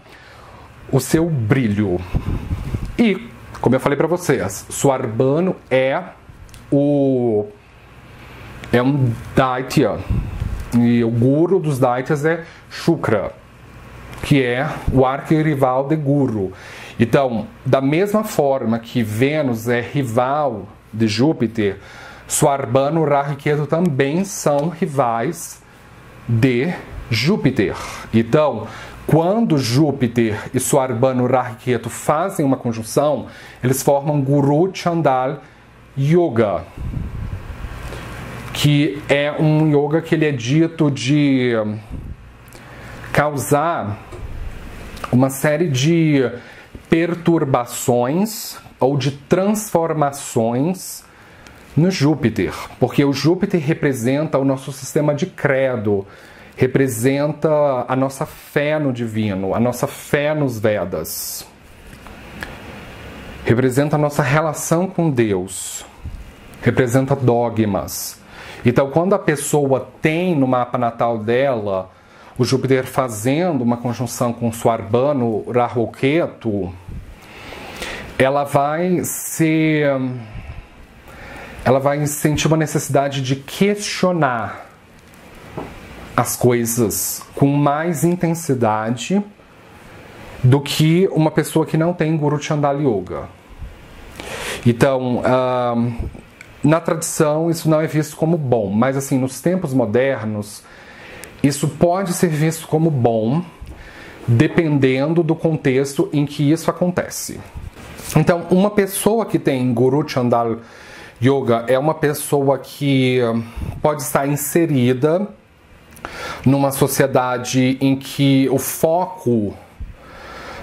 o seu brilho. E, como eu falei para vocês, Swarbanu é um Daitya, e o guru dos Daityas é Shukra, que é o arquirrival de Guru. Então, da mesma forma que Vênus é rival de Júpiter, Swarbanu, Rahu e Ketu também são rivais de Júpiter. Então, quando Júpiter e Swarbanu, Rahu e Ketu fazem uma conjunção, eles formam Guru Chandal Yoga, que é um yoga que ele é dito de causar uma série de perturbações ou de transformações no Júpiter, porque o Júpiter representa o nosso sistema de credo, representa a nossa fé no divino, a nossa fé nos Vedas, representa a nossa relação com Deus, representa dogmas. Então, quando a pessoa tem no mapa natal dela o Júpiter fazendo uma conjunção com Swarbanu, Rahu e Ketu, ela vai sentir uma necessidade de questionar as coisas com mais intensidade do que uma pessoa que não tem Guru Chandal Yoga. Então, na tradição, isso não é visto como bom, mas assim, nos tempos modernos, isso pode ser visto como bom, dependendo do contexto em que isso acontece. Então, uma pessoa que tem Guru Chandal Yoga é uma pessoa que pode estar inserida numa sociedade em que o foco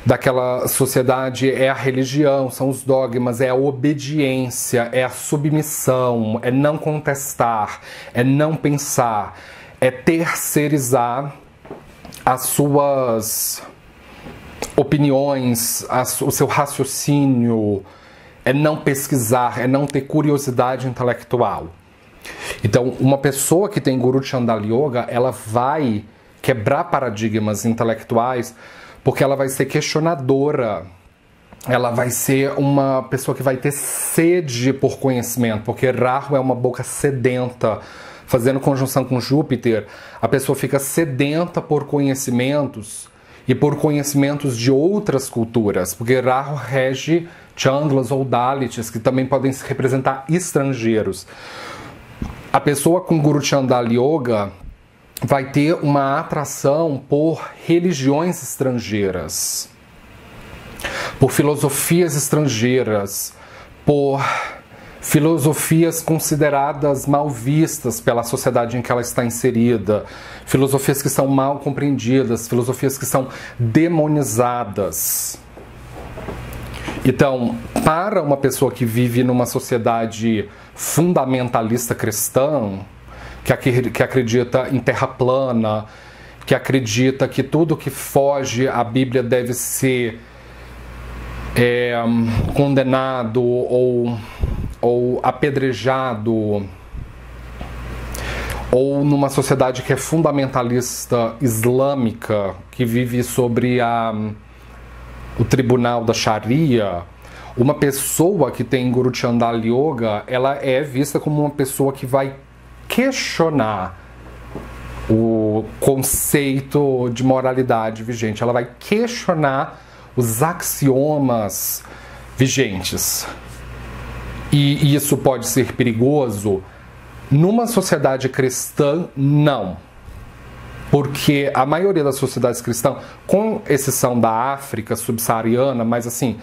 daquela sociedade é a religião, são os dogmas, é a obediência, é a submissão, é não contestar, é não pensar, é terceirizar as suas opiniões, o seu raciocínio, é não pesquisar, é não ter curiosidade intelectual. Então, uma pessoa que tem Guru Chandal Yoga, ela vai quebrar paradigmas intelectuais, porque ela vai ser questionadora, ela vai ser uma pessoa que vai ter sede por conhecimento, porque Rahu é uma boca sedenta. Fazendo conjunção com Júpiter, a pessoa fica sedenta por conhecimentos e por conhecimentos de outras culturas, porque Rahu rege Chandlas ou Dalits, que também podem representar estrangeiros. A pessoa com Guru Chandala Yoga vai ter uma atração por religiões estrangeiras, por filosofias estrangeiras, por filosofias consideradas mal vistas pela sociedade em que ela está inserida, filosofias que são mal compreendidas, filosofias que são demonizadas. Então, para uma pessoa que vive numa sociedade fundamentalista cristã, que acredita em terra plana, que acredita que tudo que foge à Bíblia deve ser condenado ou apedrejado, ou numa sociedade que é fundamentalista islâmica, que vive sobre o tribunal da Sharia, uma pessoa que tem Guru Chandala Yoga, ela é vista como uma pessoa que vai questionar o conceito de moralidade vigente, ela vai questionar os axiomas vigentes. E isso pode ser perigoso? Numa sociedade cristã, não. Porque a maioria das sociedades cristãs, com exceção da África subsaariana, mas assim,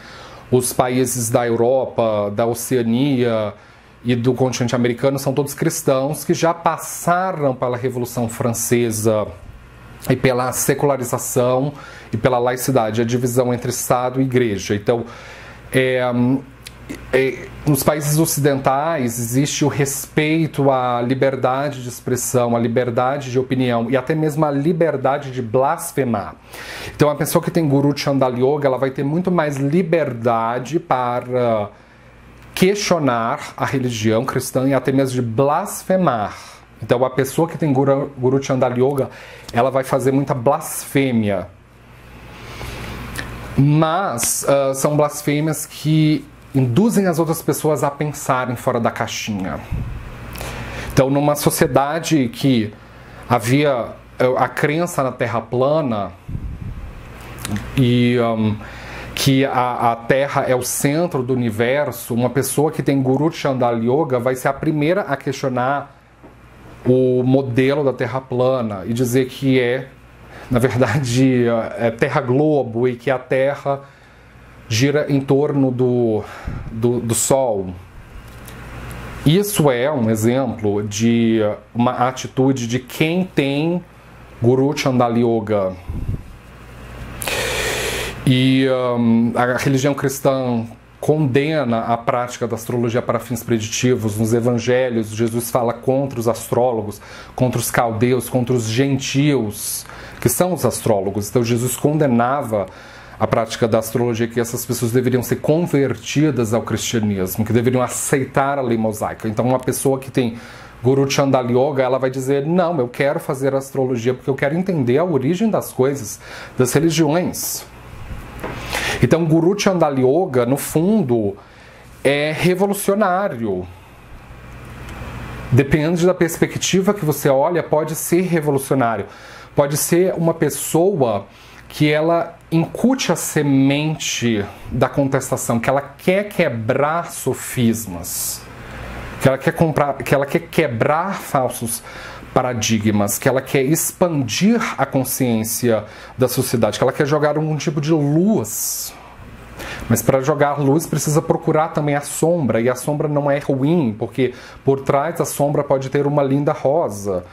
os países da Europa, da Oceania e do continente americano são todos cristãos que já passaram pela Revolução Francesa e pela secularização e pela laicidade, a divisão entre Estado e Igreja. Então, nos países ocidentais existe o respeito à liberdade de expressão, à liberdade de opinião e até mesmo à liberdade de blasfemar. Então a pessoa que tem Guru Chandala Yoga, ela vai ter muito mais liberdade para questionar a religião cristã e até mesmo de blasfemar. Então a pessoa que tem Guru Chandala Yoga, ela vai fazer muita blasfêmia. Mas são blasfêmias que induzem as outras pessoas a pensarem fora da caixinha. Então, numa sociedade que havia a crença na Terra plana e que a Terra é o centro do universo, uma pessoa que tem Guru Chandala Yoga vai ser a primeira a questionar o modelo da Terra plana e dizer que na verdade, é Terra globo e que a Terra gira em torno do Sol. Isso é um exemplo de uma atitude de quem tem Guru Chandala Yoga. E a religião cristã condena a prática da astrologia para fins preditivos. Nos evangelhos, Jesus fala contra os astrólogos, contra os caldeus, contra os gentios, que são os astrólogos. Então Jesus condenava a prática da astrologia, que essas pessoas deveriam ser convertidas ao cristianismo, que deveriam aceitar a lei mosaica. Então uma pessoa que tem Guru Chandala Yoga, ela vai dizer, não, eu quero fazer astrologia porque eu quero entender a origem das coisas, das religiões. Então Guru Chandala Yoga, no fundo, é revolucionário. Depende da perspectiva que você olha, pode ser revolucionário. Pode ser uma pessoa que ela incute a semente da contestação, que ela quer quebrar sofismas, que ela quer quebrar falsos paradigmas, que ela quer expandir a consciência da sociedade, que ela quer jogar algum tipo de luz. Mas para jogar luz precisa procurar também a sombra, e a sombra não é ruim, porque por trás da sombra pode ter uma linda rosa.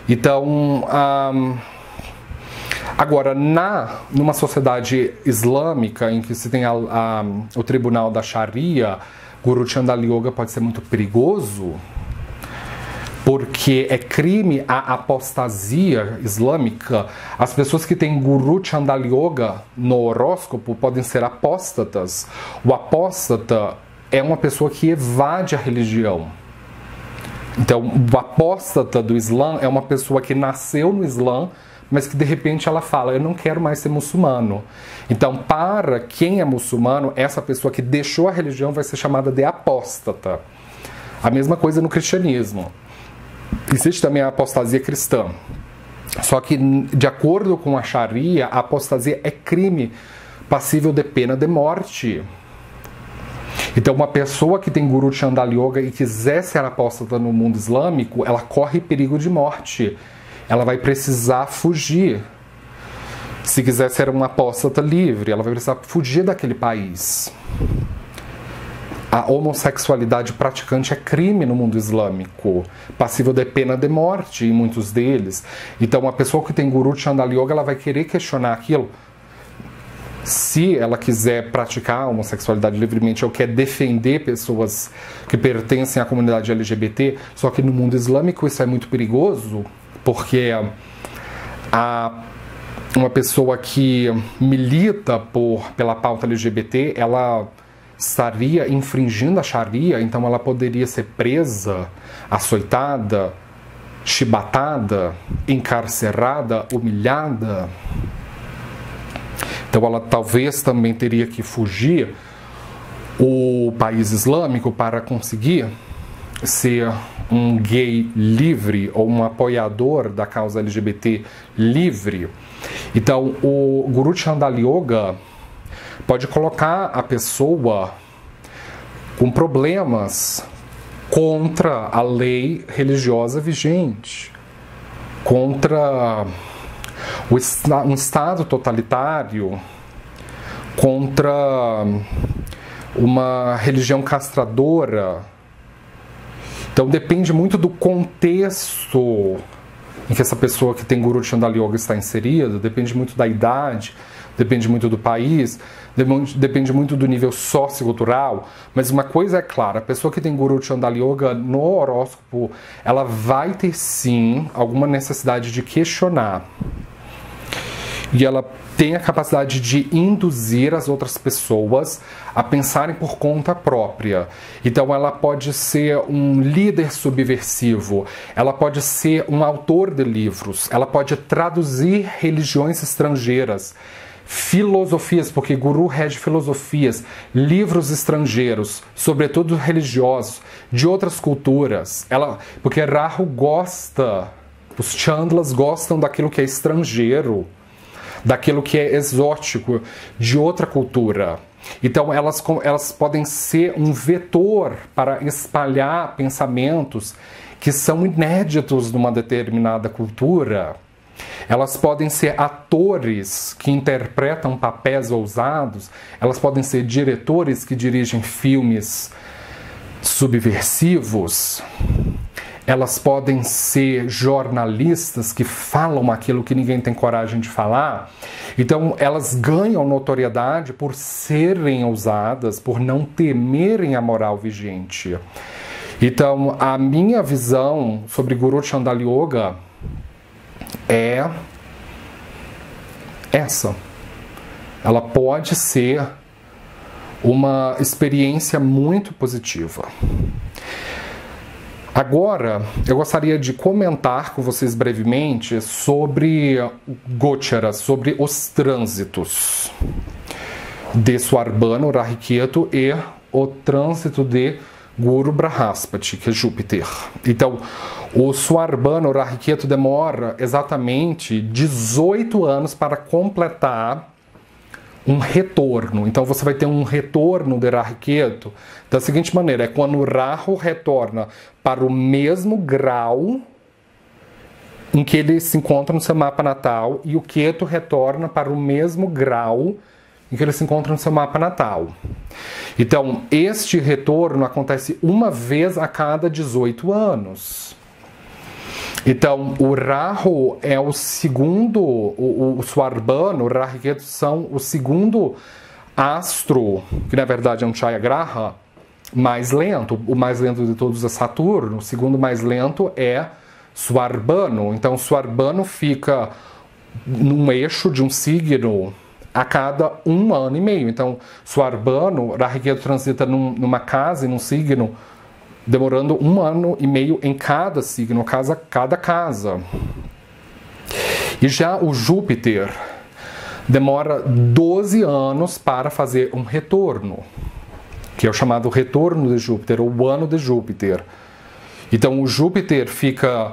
Então, agora, numa sociedade islâmica em que se tem o tribunal da Sharia, Guru Chandala Yoga pode ser muito perigoso, porque é crime a apostasia islâmica. As pessoas que têm Guru Chandala Yoga no horóscopo podem ser apóstatas. O apóstata é uma pessoa que evade a religião. Então, o apóstata do Islã é uma pessoa que nasceu no Islã, mas que de repente ela fala, eu não quero mais ser muçulmano. Então, para quem é muçulmano, essa pessoa que deixou a religião vai ser chamada de apóstata. A mesma coisa no cristianismo. Existe também a apostasia cristã. Só que, de acordo com a Sharia, a apostasia é crime passível de pena de morte. Então, uma pessoa que tem Guru Chandala Yoga e quiser ser apóstata no mundo islâmico, ela corre perigo de morte. Ela vai precisar fugir. Se quiser ser uma apóstata livre, ela vai precisar fugir daquele país. A homossexualidade praticante é crime no mundo islâmico, passível de pena de morte em muitos deles. Então, a pessoa que tem Guru Chandala Yoga, ela vai querer questionar aquilo. Se ela quiser praticar a homossexualidade livremente ou quer defender pessoas que pertencem à comunidade LGBT, só que no mundo islâmico isso é muito perigoso, porque uma pessoa que milita pela pauta LGBT, ela estaria infringindo a Sharia, então ela poderia ser presa, açoitada, chibatada, encarcerada, humilhada. Então ela talvez também teria que fugir o país islâmico para conseguir ser um gay livre ou um apoiador da causa LGBT livre. Então o Guru Chandala Yoga pode colocar a pessoa com problemas contra a lei religiosa vigente, contra um Estado totalitário, contra uma religião castradora. Então depende muito do contexto em que essa pessoa que tem Guru Chandala Yoga está inserida, depende muito da idade, depende muito do país, depende muito do nível sociocultural, mas uma coisa é clara, a pessoa que tem Guru Chandala Yoga no horóscopo, ela vai ter sim alguma necessidade de questionar. E ela tem a capacidade de induzir as outras pessoas a pensarem por conta própria. Então ela pode ser um líder subversivo, ela pode ser um autor de livros, ela pode traduzir religiões estrangeiras, filosofias, porque Guru rege filosofias, livros estrangeiros, sobretudo religiosos, de outras culturas. Porque Rahu gosta, os Chandlas gostam daquilo que é estrangeiro, daquilo que é exótico, de outra cultura. Então elas podem ser um vetor para espalhar pensamentos que são inéditos numa determinada cultura. Elas podem ser atores que interpretam papéis ousados, elas podem ser diretores que dirigem filmes subversivos, elas podem ser jornalistas que falam aquilo que ninguém tem coragem de falar. Então elas ganham notoriedade por serem ousadas, por não temerem a moral vigente. Então a minha visão sobre Guru Chandala Yoga é essa. Ela pode ser uma experiência muito positiva. Agora, eu gostaria de comentar com vocês brevemente sobre Gochara, sobre os trânsitos de Swarbana, Rahu Ketu, e o trânsito de Guru Brahaspati, que é Júpiter. Então, o Swarbana, Rahu Ketu, demora exatamente 18 anos para completar um retorno. Então você vai ter um retorno de Rahu Ketu da seguinte maneira: é quando o Rahu retorna para o mesmo grau em que ele se encontra no seu mapa natal, e o Ketu retorna para o mesmo grau em que ele se encontra no seu mapa natal. Então este retorno acontece uma vez a cada 18 anos. Então, o Rahu é o segundo, o Swarbana, o Rahu Ketu são o segundo astro, que na verdade é um Chayagraha, mais lento. O mais lento de todos é Saturno, o segundo mais lento é Swarbana. Então, Swarbana fica num eixo de um signo a cada 1 ano e meio. Então, Swarbana, Rahu Ketu transita numa casa e num signo, demorando 1 ano e meio em cada signo, cada casa. E já o Júpiter demora 12 anos para fazer um retorno, que é o chamado retorno de Júpiter, ou o ano de Júpiter. Então o Júpiter fica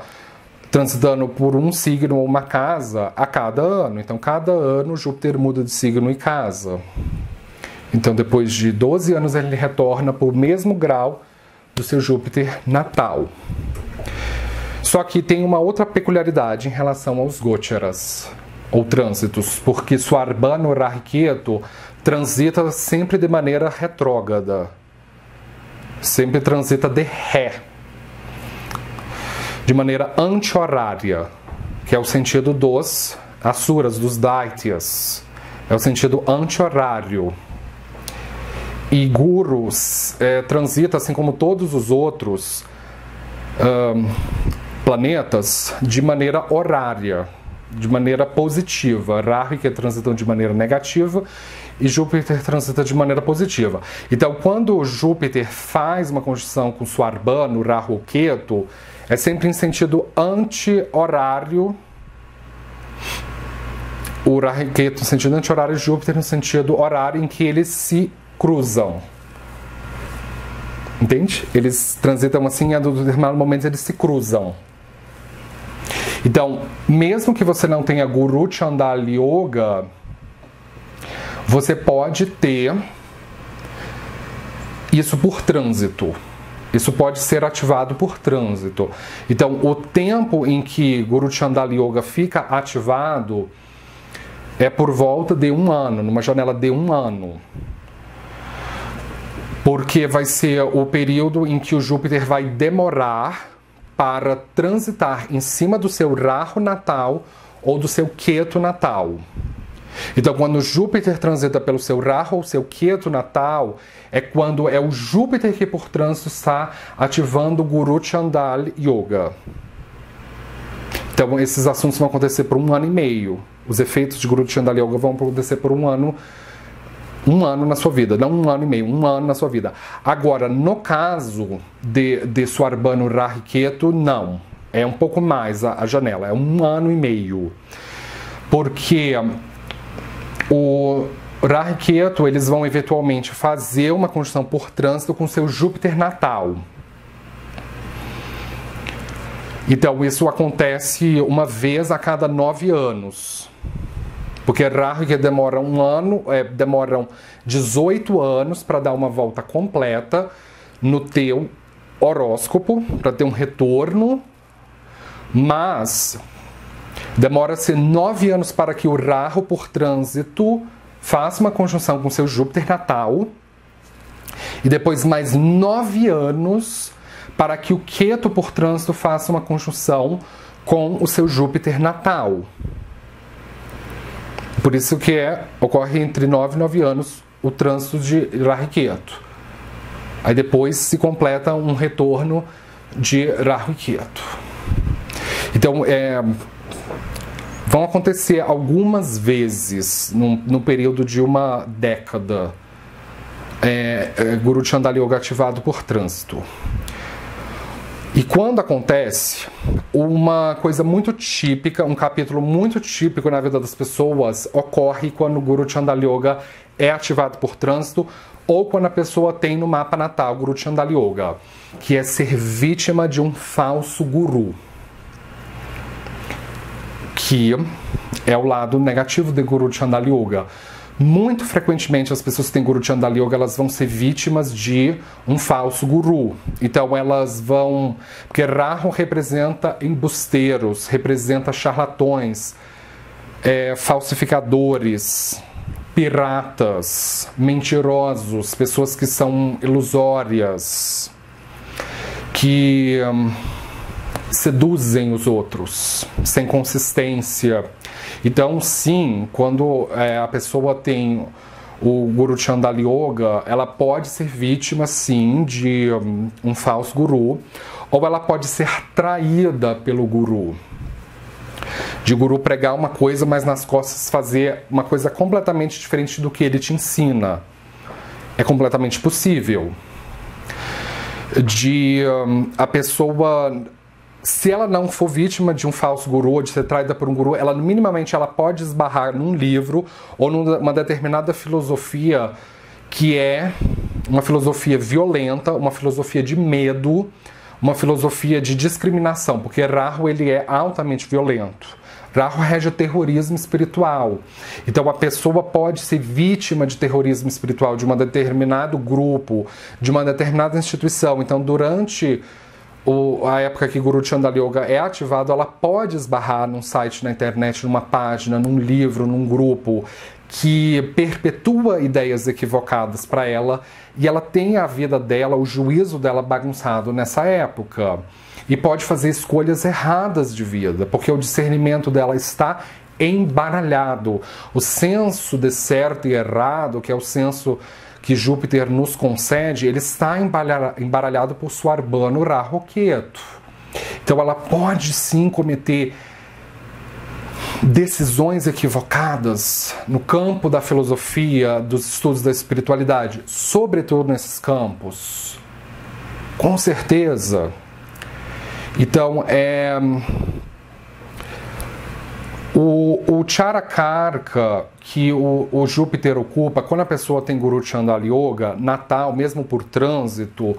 transitando por um signo ou uma casa a cada ano. Então cada ano Júpiter muda de signo e casa. Então, depois de 12 anos, ele retorna para o mesmo grau do seu Júpiter natal. Só que tem uma outra peculiaridade em relação aos Gocharas, ou trânsitos, porque Suarbano Rahu-Ketu transita sempre de maneira retrógrada, sempre transita de ré, de maneira anti-horária, que é o sentido dos Asuras, dos Daityas, é o sentido anti-horário. E Guru transita, assim como todos os outros planetas, de maneira horária, de maneira positiva. Rahu que transitam de maneira negativa e Júpiter transita de maneira positiva. Então, quando Júpiter faz uma conjunção com Suarbano, Rahu, Ketu, é sempre em sentido anti-horário. O Rahu Ketu no sentido anti-horário e Júpiter no sentido horário, em que eles se cruzam. Entende? Eles transitam assim, em determinados momentos eles se cruzam. Então, mesmo que você não tenha Guru Chandala Yoga, você pode ter isso por trânsito. Isso pode ser ativado por trânsito. Então, o tempo em que Guru Chandala Yoga fica ativado é por volta de 1 ano, numa janela de 1 ano. Porque vai ser o período em que o Júpiter vai demorar para transitar em cima do seu Rahu natal ou do seu Ketu natal. Então, quando o Júpiter transita pelo seu Rahu ou seu Ketu natal, é quando é o Júpiter que por trânsito está ativando o Guru Chandala Yoga. Então, esses assuntos vão acontecer por 1 ano e meio. Os efeitos de Guru Chandala Yoga vão acontecer por 1 ano na sua vida, não 1 ano e meio, 1 ano na sua vida. Agora, no caso de Suarbano Rahu Ketu, não. É um pouco mais a janela, é 1 ano e meio. Porque o Rahu Ketu, eles vão eventualmente fazer uma conjunção por trânsito com seu Júpiter natal. Então, isso acontece uma vez a cada 9 anos. Porque Rahu que demora 1 ano, demoram 18 anos para dar uma volta completa no teu horóscopo, para ter um retorno, mas demora-se 9 anos para que o Rahu por trânsito faça uma conjunção com seu Júpiter natal, e depois mais 9 anos para que o Ketu por trânsito faça uma conjunção com o seu Júpiter natal. Por isso que ocorre entre 9 e 9 anos o trânsito de Rahu Ketu. Aí depois se completa um retorno de Rahu Ketu. Então, vão acontecer algumas vezes, no período de 1 década, Guru Chandala Yoga ativado por trânsito. E quando acontece, uma coisa muito típica, um capítulo muito típico na vida das pessoas ocorre quando o Guru Chandala Yoga é ativado por trânsito ou quando a pessoa tem no mapa natal Guru Chandala Yoga, que é ser vítima de um falso guru, que é o lado negativo de Guru Chandala Yoga. Muito frequentemente as pessoas que têm Guru Chandala Yoga, elas vão ser vítimas de um falso guru. Então elas vão... Porque Rahu representa embusteiros, representa charlatões, falsificadores, piratas, mentirosos, pessoas que são ilusórias, que seduzem os outros, sem consistência. Então, sim, quando a pessoa tem o Guru Chandala Yoga, ela pode ser vítima, sim, de um falso guru, ou ela pode ser traída pelo guru. De guru pregar uma coisa, mas nas costas fazer uma coisa completamente diferente do que ele te ensina. É completamente possível. De a pessoa... Se ela não for vítima de um falso guru ou de ser traída por um guru, ela minimamente ela pode esbarrar num livro ou numa determinada filosofia que é uma filosofia violenta, uma filosofia de medo, uma filosofia de discriminação, porque Rahu ele é altamente violento. Rahu rege o terrorismo espiritual. Então a pessoa pode ser vítima de terrorismo espiritual de um determinado grupo, de uma determinada instituição. Então durante a época que Guru Chandala Yoga é ativado, ela pode esbarrar num site na internet, numa página, num livro, num grupo que perpetua ideias equivocadas para ela, e ela tem a vida dela, o juízo dela bagunçado nessa época. E pode fazer escolhas erradas de vida, porque o discernimento dela está embaralhado. O senso de certo e errado, que é o senso que Júpiter nos concede, ele está embaralhado por Swarbhanu Rahu Ketu. Então ela pode sim cometer decisões equivocadas no campo da filosofia, dos estudos da espiritualidade, sobretudo nesses campos. Com certeza. Então, o Charakarka que o Júpiter ocupa, quando a pessoa tem Guru Chandala Yoga, natal, mesmo por trânsito,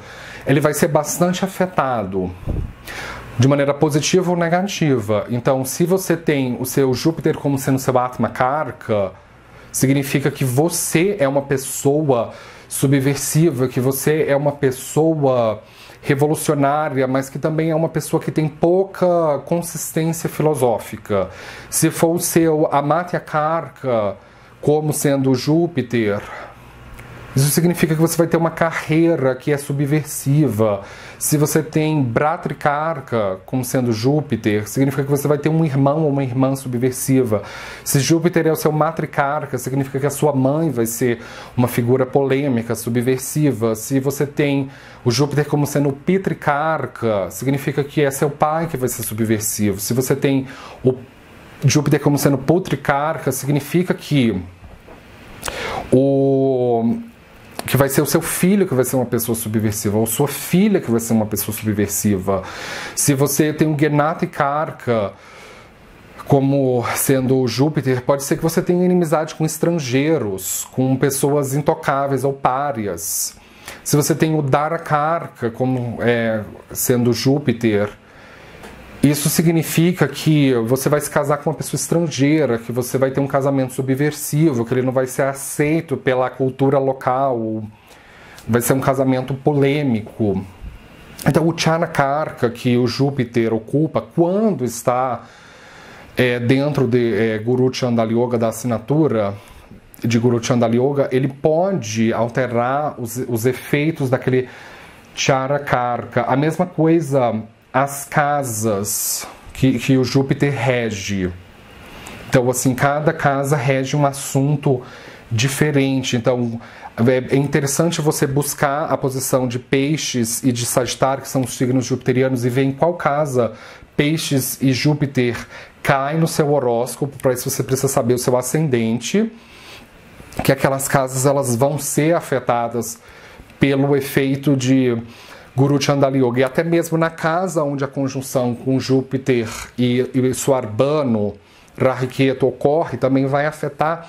ele vai ser bastante afetado, de maneira positiva ou negativa. Então, se você tem o seu Júpiter como sendo seu Atma Karka, significa que você é uma pessoa subversiva, que você é uma pessoa revolucionária, mas que também é uma pessoa que tem pouca consistência filosófica. Se for o seu Amatya Karka como sendo Júpiter, isso significa que você vai ter uma carreira que é subversiva. Se você tem Bhatrikarka como sendo Júpiter, significa que você vai ter um irmão ou uma irmã subversiva. Se Júpiter é o seu Matrikarka, significa que a sua mãe vai ser uma figura polêmica, subversiva. Se você tem o Júpiter como sendo Pitrikarka, significa que é seu pai que vai ser subversivo. Se você tem o Júpiter como sendo Putrikarka, significa que vai ser o seu filho que vai ser uma pessoa subversiva, ou sua filha que vai ser uma pessoa subversiva. Se você tem o Gnatikarka como sendo Júpiter, pode ser que você tenha inimizade com estrangeiros, com pessoas intocáveis ou párias. Se você tem o Dharakarka como sendo Júpiter, isso significa que você vai se casar com uma pessoa estrangeira, que você vai ter um casamento subversivo, que ele não vai ser aceito pela cultura local, vai ser um casamento polêmico. Então o Charakarka que o Júpiter ocupa, quando está dentro de Guru Chandala Yoga, da assinatura de Guru Chandala Yoga, ele pode alterar os efeitos daquele Charakarka. A mesma coisa as casas que o Júpiter rege. Então, assim, cada casa rege um assunto diferente. Então, é interessante você buscar a posição de Peixes e de Sagitário, que são os signos jupiterianos, e ver em qual casa Peixes e Júpiter caem no seu horóscopo. Para isso você precisa saber o seu ascendente, que aquelas casas elas vão ser afetadas pelo efeito de Guru Chandala Yoga. E até mesmo na casa onde a conjunção com Júpiter e Swarbhanu Rahu Ketu ocorre, também vai afetar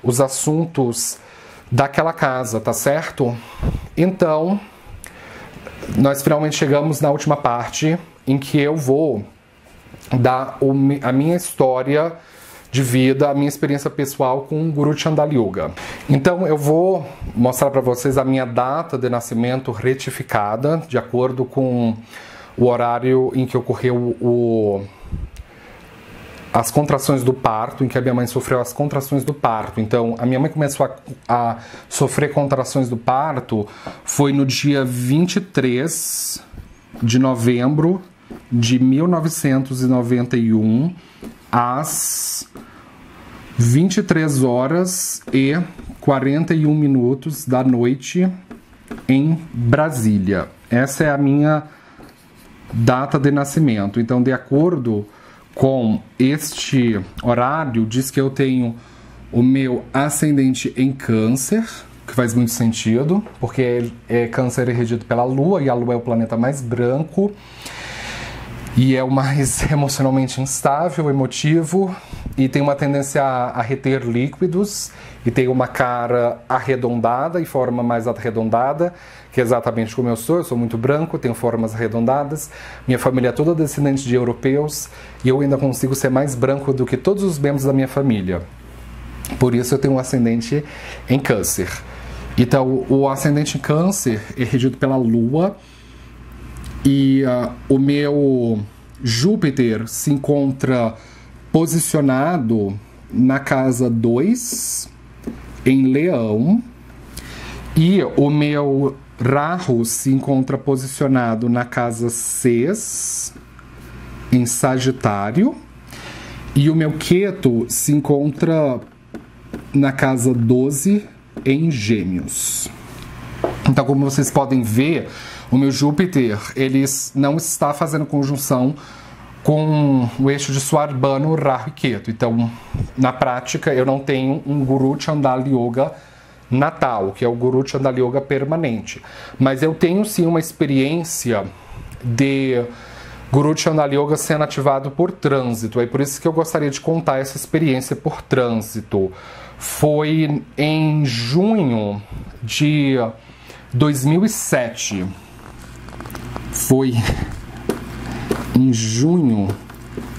os assuntos daquela casa, tá certo? Então, nós finalmente chegamos na última parte em que eu vou dar a minha história de vida, a minha experiência pessoal com o Guru Chandala Yoga. Então eu vou mostrar para vocês a minha data de nascimento retificada, de acordo com o horário em que ocorreu as contrações do parto, em que a minha mãe sofreu as contrações do parto. Então a minha mãe começou a sofrer contrações do parto foi no dia 23 de novembro de 1991, às 23 horas e 41 minutos da noite em Brasília. Essa é a minha data de nascimento. Então, de acordo com este horário, diz que eu tenho o meu ascendente em Câncer, que faz muito sentido, porque Câncer é regido pela Lua, e a Lua é o planeta mais branco, e é o mais emocionalmente instável, emotivo, e tem uma tendência a reter líquidos e tem uma cara arredondada e forma mais arredondada, que é exatamente como eu sou muito branco, tenho formas arredondadas, minha família é toda descendente de europeus e eu ainda consigo ser mais branco do que todos os membros da minha família. Por isso eu tenho um ascendente em Câncer. Então, o ascendente em Câncer é regido pela Lua e o meu Júpiter se encontra posicionado na casa 2, em Leão, e o meu Rahu se encontra posicionado na casa 6, em Sagitário, e o meu Ketu se encontra na casa 12, em Gêmeos. Então, como vocês podem ver, o meu Júpiter ele não está fazendo conjunção com o eixo de Swarbhanu, Rahu e Ketu. Então, na prática, eu não tenho um Guru Chandala Yoga natal, que é o Guru Chandala Yoga permanente. Mas eu tenho sim uma experiência de Guru Chandala Yoga sendo ativado por trânsito. É por isso que eu gostaria de contar essa experiência por trânsito. Foi em junho de 2007. Foi em junho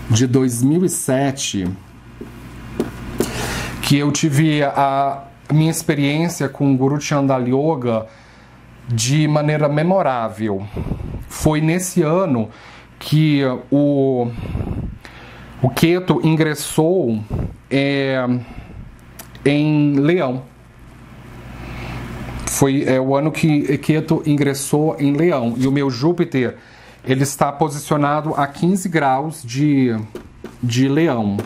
de 2007 que eu tive a minha experiência com o Guru Chandala Yoga de maneira memorável. Foi nesse ano que o Ketu ingressou em Leão. Foi o ano que Ketu ingressou em Leão. E o meu Júpiter ele está posicionado a 15 graus de Leão.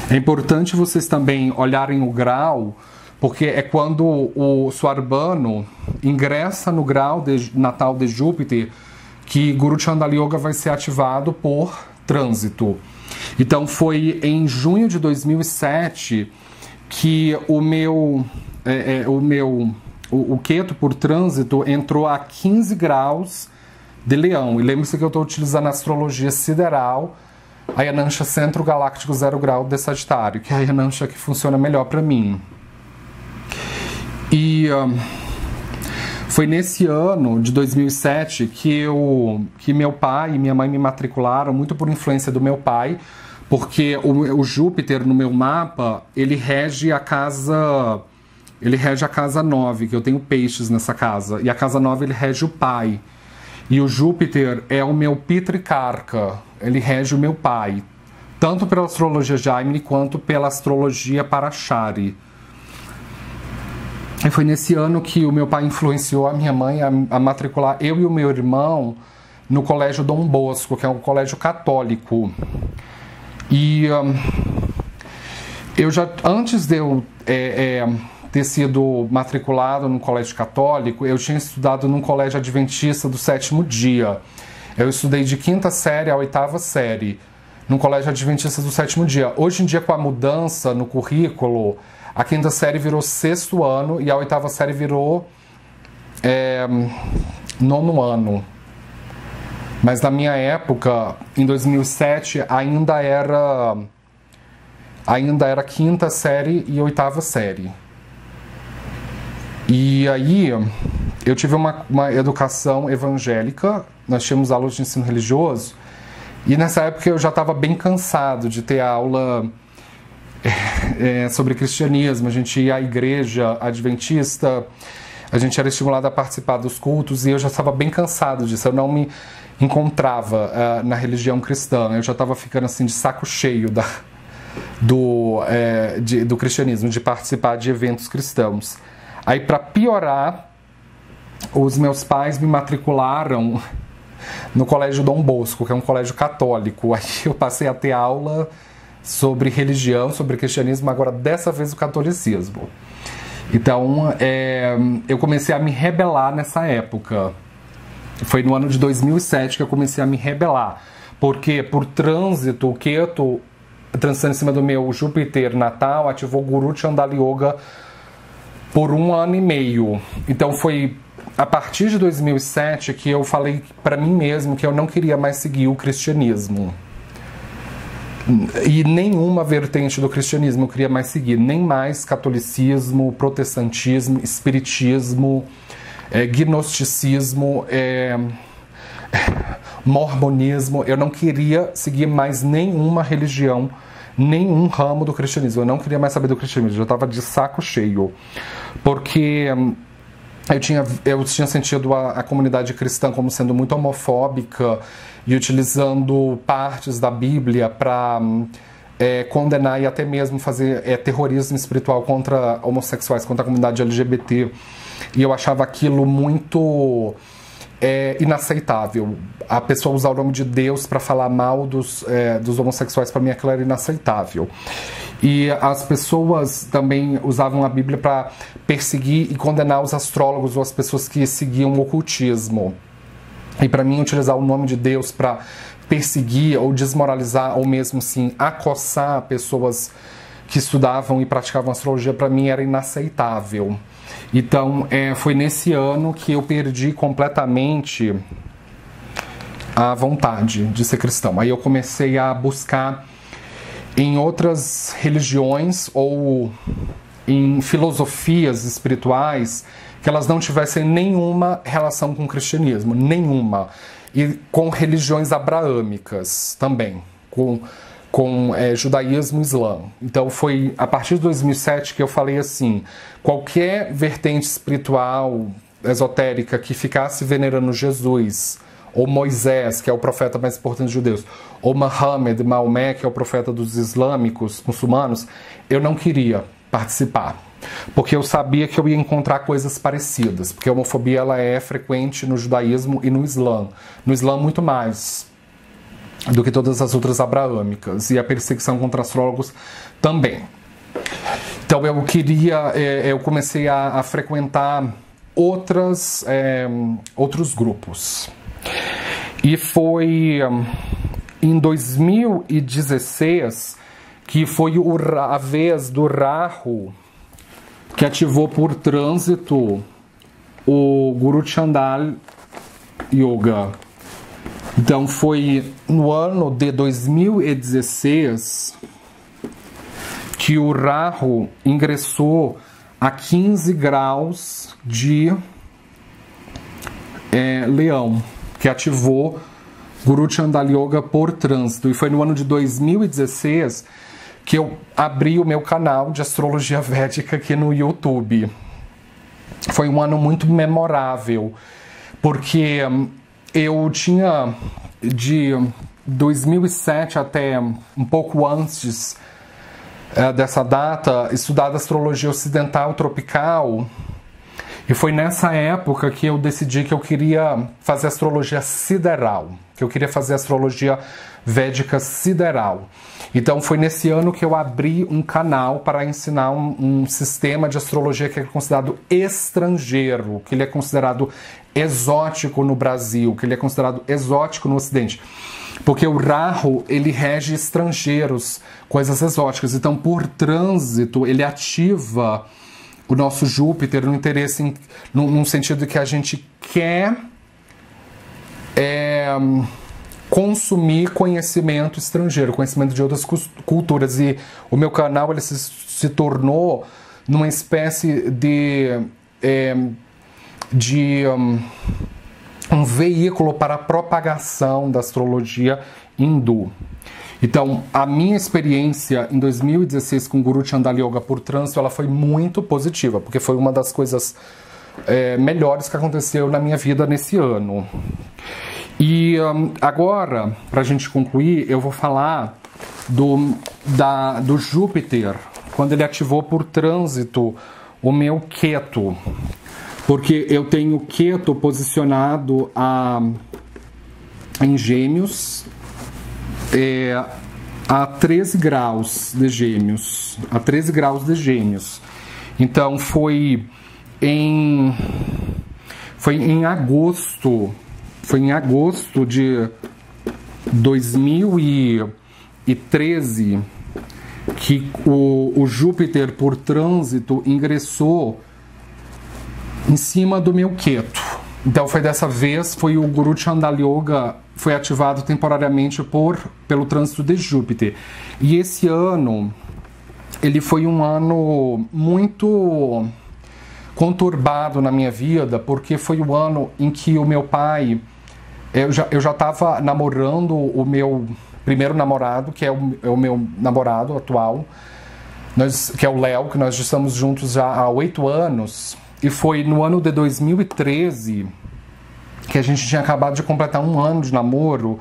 É importante vocês também olharem o grau, porque é quando o Swarbhanu ingressa no grau natal de Júpiter que Guru Chandala Yoga vai ser ativado por trânsito. Então foi em junho de 2007 que o Ketu por trânsito entrou a 15 graus de Leão. E lembre-se que eu estou utilizando a astrologia sideral, a Yanancha Centro Galáctico 0 grau de Sagitário, que é a Yanancha que funciona melhor para mim. E foi nesse ano de 2007 que meu pai e minha mãe me matricularam, muito por influência do meu pai, porque o Júpiter no meu mapa, ele rege a casa 9, que eu tenho peixes nessa casa, e a casa 9 ele rege o pai. E o Júpiter é o meu Pitrikarka, ele rege o meu pai, tanto pela astrologia Jaimini quanto pela astrologia Parashari. E foi nesse ano que o meu pai influenciou a minha mãe a matricular eu e o meu irmão no Colégio Dom Bosco, que é um colégio católico. E eu já, antes de eu ter sido matriculado no colégio católico, eu tinha estudado num colégio adventista do 7º dia. Eu estudei de 5ª série a 8ª série, num colégio adventista do 7º dia. Hoje em dia, com a mudança no currículo, a 5ª série virou 6º ano e a 8ª série virou 9º ano. Mas na minha época, em 2007, ainda era 5ª série e 8ª série. E aí, eu tive uma educação evangélica, nós tínhamos aulas de ensino religioso, e nessa época eu já estava bem cansado de ter aula sobre cristianismo. A gente ia à igreja adventista, a gente era estimulado a participar dos cultos, e eu já estava bem cansado disso, eu não me encontrava na religião cristã, eu já estava ficando assim de saco cheio do cristianismo, de participar de eventos cristãos. Aí, para piorar, os meus pais me matricularam no Colégio Dom Bosco, que é um colégio católico. Aí eu passei a ter aula sobre religião, sobre cristianismo, agora dessa vez o catolicismo. Então, eu comecei a me rebelar nessa época. Foi no ano de 2007 que eu comecei a me rebelar. Porque, por trânsito, o Ketu, transitando em cima do meu Júpiter natal, ativou o Guru Chandala Yoga por 1 ano e meio. Então foi a partir de 2007 que eu falei para mim mesmo que eu não queria mais seguir o cristianismo. E nenhuma vertente do cristianismo eu queria mais seguir, nem mais catolicismo, protestantismo, espiritismo, gnosticismo, mormonismo. Eu não queria seguir mais nenhuma religião, nenhum ramo do cristianismo. Eu não queria mais saber do cristianismo, eu já estava de saco cheio, porque eu tinha sentido a comunidade cristã como sendo muito homofóbica e utilizando partes da Bíblia para condenar e até mesmo fazer terrorismo espiritual contra homossexuais, contra a comunidade LGBT. E eu achava aquilo muito inaceitável. A pessoa usar o nome de Deus para falar mal dos homossexuais, para mim aquilo era inaceitável. E as pessoas também usavam a Bíblia para perseguir e condenar os astrólogos ou as pessoas que seguiam o ocultismo. E para mim, utilizar o nome de Deus para perseguir ou desmoralizar ou mesmo assim acossar pessoas que estudavam e praticavam astrologia, para mim era inaceitável. Então, foi nesse ano que eu perdi completamente a vontade de ser cristão. Aí eu comecei a buscar em outras religiões ou em filosofias espirituais que elas não tivessem nenhuma relação com o cristianismo, nenhuma. E com religiões abraâmicas também, com judaísmo e islã. Então foi a partir de 2007 que eu falei assim, qualquer vertente espiritual, esotérica, que ficasse venerando Jesus, ou Moisés, que é o profeta mais importante dos judeus, ou Maomé, que é o profeta dos islâmicos, muçulmanos, eu não queria participar. Porque eu sabia que eu ia encontrar coisas parecidas, porque a homofobia ela é frequente no judaísmo e no Islã. No Islã muito mais do que todas as outras abraâmicas, e a perseguição contra astrólogos também. Então eu comecei a frequentar outros grupos. E foi em 2016 que foi a vez do Rahu que ativou por trânsito o Guru Chandal Yoga. Então foi no ano de 2016 que o Rahu ingressou a 15 graus de Leão, que ativou Guru Chandal Yoga por trânsito. E foi no ano de 2016 que eu abri o meu canal de astrologia védica aqui no YouTube. Foi um ano muito memorável, porque eu tinha de 2007 até um pouco antes dessa data estudado astrologia ocidental tropical, e foi nessa época que eu decidi que eu queria fazer astrologia sideral, que eu queria fazer astrologia védica sideral. Então foi nesse ano que eu abri um canal para ensinar um sistema de astrologia que é considerado estrangeiro, que ele é considerado exótico no Brasil, que ele é considerado exótico no Ocidente. Porque o Rahu, ele rege estrangeiros, coisas exóticas. Então, por trânsito, ele ativa o nosso Júpiter no interesse, num sentido que a gente quer consumir conhecimento estrangeiro, conhecimento de outras culturas. E o meu canal ele se tornou numa espécie de um veículo para a propagação da astrologia hindu. Então, a minha experiência em 2016 com o Guru Chandal Yoga por trânsito, ela foi muito positiva, porque foi uma das coisas melhores que aconteceu na minha vida nesse ano. E agora, para a gente concluir, eu vou falar do Júpiter, quando ele ativou por trânsito o meu Ketu. Porque eu tenho Ketu posicionado em Gêmeos, a 13 graus de Gêmeos. A 13 graus de Gêmeos. Então foi em agosto. Foi em agosto de 2013 que o Júpiter por trânsito ingressou em cima do meu Ketu. Então foi dessa vez, foi o Guru Chandala Yoga, foi ativado temporariamente pelo trânsito de Júpiter. E esse ano, ele foi um ano muito conturbado na minha vida, porque foi o ano em que o meu pai, eu já estava namorando o meu primeiro namorado, que é o meu namorado atual, que é o Léo, que nós estamos juntos já há 8 anos, e foi no ano de 2013 que a gente tinha acabado de completar 1 ano de namoro,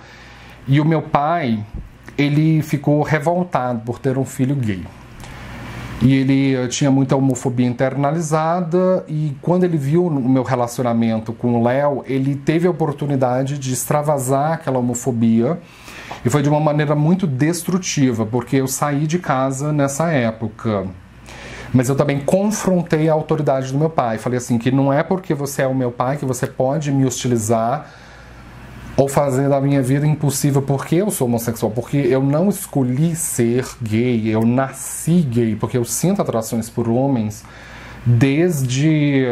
e o meu pai, ele ficou revoltado por ter um filho gay. E ele tinha muita homofobia internalizada, e quando ele viu o meu relacionamento com o Léo, ele teve a oportunidade de extravasar aquela homofobia, e foi de uma maneira muito destrutiva, porque eu saí de casa nessa época. Mas eu também confrontei a autoridade do meu pai. Falei assim, que não é porque você é o meu pai que você pode me hostilizar ou fazer da minha vida impossível porque eu sou homossexual. Porque eu não escolhi ser gay, eu nasci gay, porque eu sinto atrações por homens desde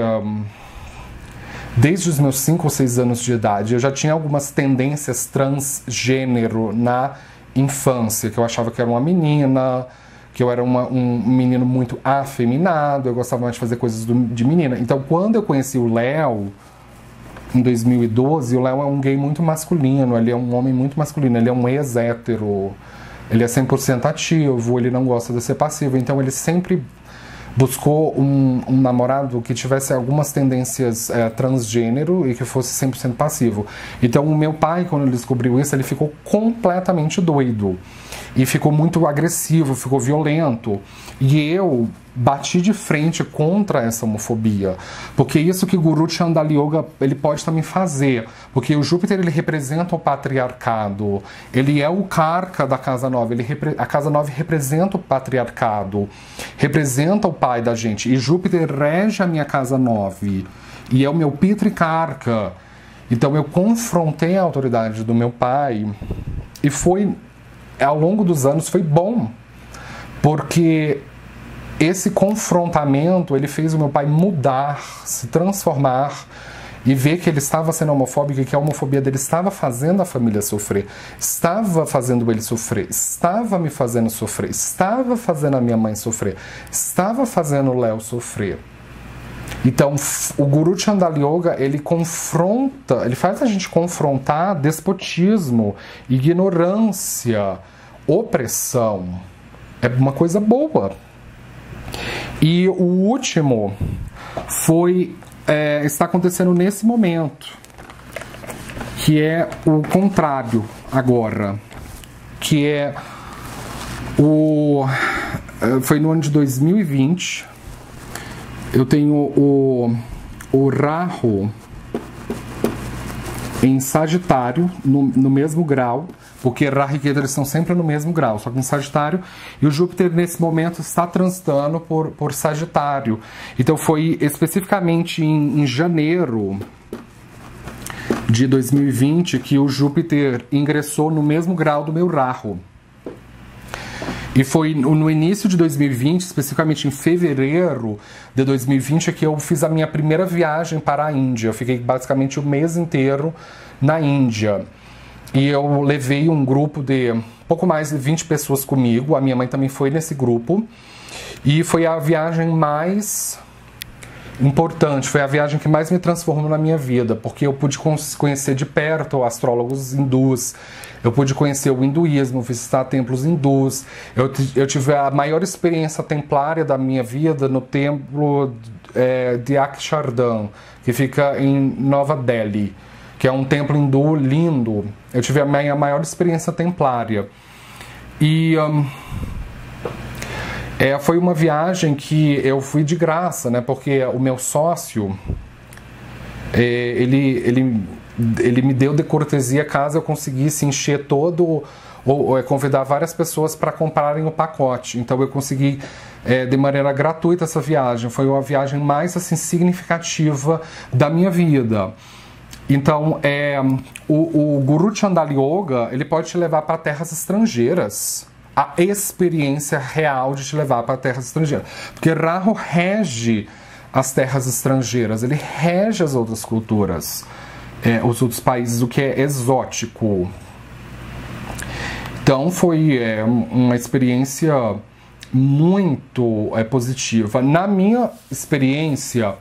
os meus 5 ou 6 anos de idade. Eu já tinha algumas tendências transgênero na infância, que eu achava que era uma menina, que eu era um menino muito afeminado, eu gostava mais de fazer coisas de menina. Então, quando eu conheci o Léo, em 2012, o Léo é um gay muito masculino, ele é um homem muito masculino, ele é um ex-hétero, ele é 100% ativo, ele não gosta de ser passivo, então ele sempre buscou um namorado que tivesse algumas tendências transgênero e que fosse 100% passivo. Então o meu pai, quando ele descobriu isso, ele ficou completamente doido e ficou muito agressivo, ficou violento, e eu bati de frente contra essa homofobia, porque isso que Guru Chandala Yoga ele pode também fazer, porque o Júpiter ele representa o patriarcado, ele é o Karka da Casa 9, a Casa 9 representa o patriarcado, representa o pai da gente, e Júpiter rege a minha Casa 9, e é o meu Pitrikarka. Então eu confrontei a autoridade do meu pai, e foi, ao longo dos anos, foi bom, porque esse confrontamento, ele fez o meu pai mudar, se transformar e ver que ele estava sendo homofóbico e que a homofobia dele estava fazendo a família sofrer, estava fazendo ele sofrer, estava me fazendo sofrer, estava fazendo a minha mãe sofrer, estava fazendo o Léo sofrer. Então, o Guru Chandala Yoga, ele confronta, ele faz a gente confrontar despotismo, ignorância, opressão. É uma coisa boa. E o último está acontecendo nesse momento, que é o contrário agora, que foi no ano de 2020. Eu tenho o Rahu em Sagitário, no mesmo grau, porque Rahu e Ketu eles estão sempre no mesmo grau, só que em Sagitário, e o Júpiter nesse momento está transitando por Sagitário. Então foi especificamente em janeiro de 2020 que o Júpiter ingressou no mesmo grau do meu Rahu. E foi no início de 2020, especificamente em fevereiro de 2020, que eu fiz a minha primeira viagem para a Índia. Eu fiquei basicamente o mês inteiro na Índia. E eu levei um grupo de pouco mais de 20 pessoas comigo. A minha mãe também foi nesse grupo. E foi a viagem mais importante, foi a viagem que mais me transformou na minha vida, porque eu pude conhecer de perto astrólogos hindus, eu pude conhecer o hinduísmo, visitar templos hindus, eu tive a maior experiência templária da minha vida no templo de Akshardham, que fica em Nova Delhi, que é um templo hindu lindo. Eu tive a minha maior experiência templária. E foi uma viagem que eu fui de graça, né? Porque o meu sócio, ele me deu de cortesia caso eu conseguisse encher todo, ou convidar várias pessoas para comprarem o pacote. Então eu consegui de maneira gratuita essa viagem. Foi a viagem mais assim, significativa da minha vida. Então, o Guru Chandala Yoga, ele pode te levar para terras estrangeiras. A experiência real de te levar para terras estrangeiras. Porque Rahu rege as terras estrangeiras, ele rege as outras culturas, os outros países, o que é exótico. Então foi uma experiência muito positiva. Na minha experiência,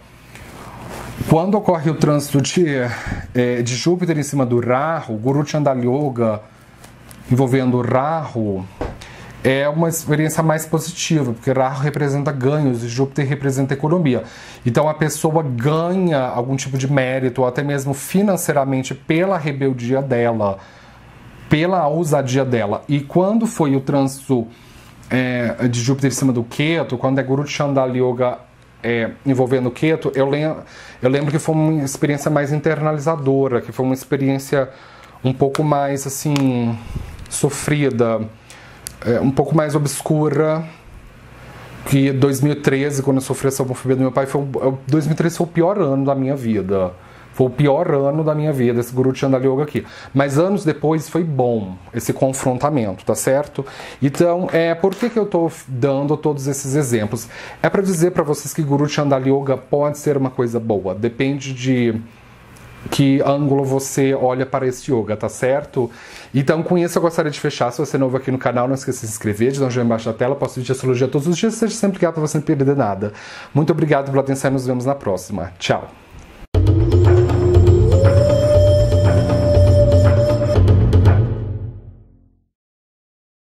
quando ocorre o trânsito de Júpiter em cima do Rahu, Guru Chandala Yoga envolvendo o Rahu, é uma experiência mais positiva, porque Rahu representa ganhos e Júpiter representa economia. Então a pessoa ganha algum tipo de mérito, ou até mesmo financeiramente, pela rebeldia dela, pela ousadia dela. E quando foi o trânsito de Júpiter em cima do Ketu, quando é Guru Chandala Yoga envolvendo o Ketu, eu lembro que foi uma experiência mais internalizadora, que foi uma experiência um pouco mais assim sofrida, um pouco mais obscura que 2013, quando eu sofri essa homofobia do meu pai. 2013 foi o pior ano da minha vida. Foi o pior ano da minha vida, esse Guru Chandala Yoga aqui. Mas anos depois foi bom, esse confrontamento, tá certo? Então, por que eu tô dando todos esses exemplos? É para dizer para vocês que Guru Chandala Yoga pode ser uma coisa boa. Depende de que ângulo você olha para esse yoga, tá certo? Então, com isso eu gostaria de fechar. Se você é novo aqui no canal, não esqueça de se inscrever, de dar um joinha embaixo da tela. Posto vídeo de astrologia todos os dias, seja sempre ligado para você não perder nada. Muito obrigado pela atenção e nos vemos na próxima. Tchau!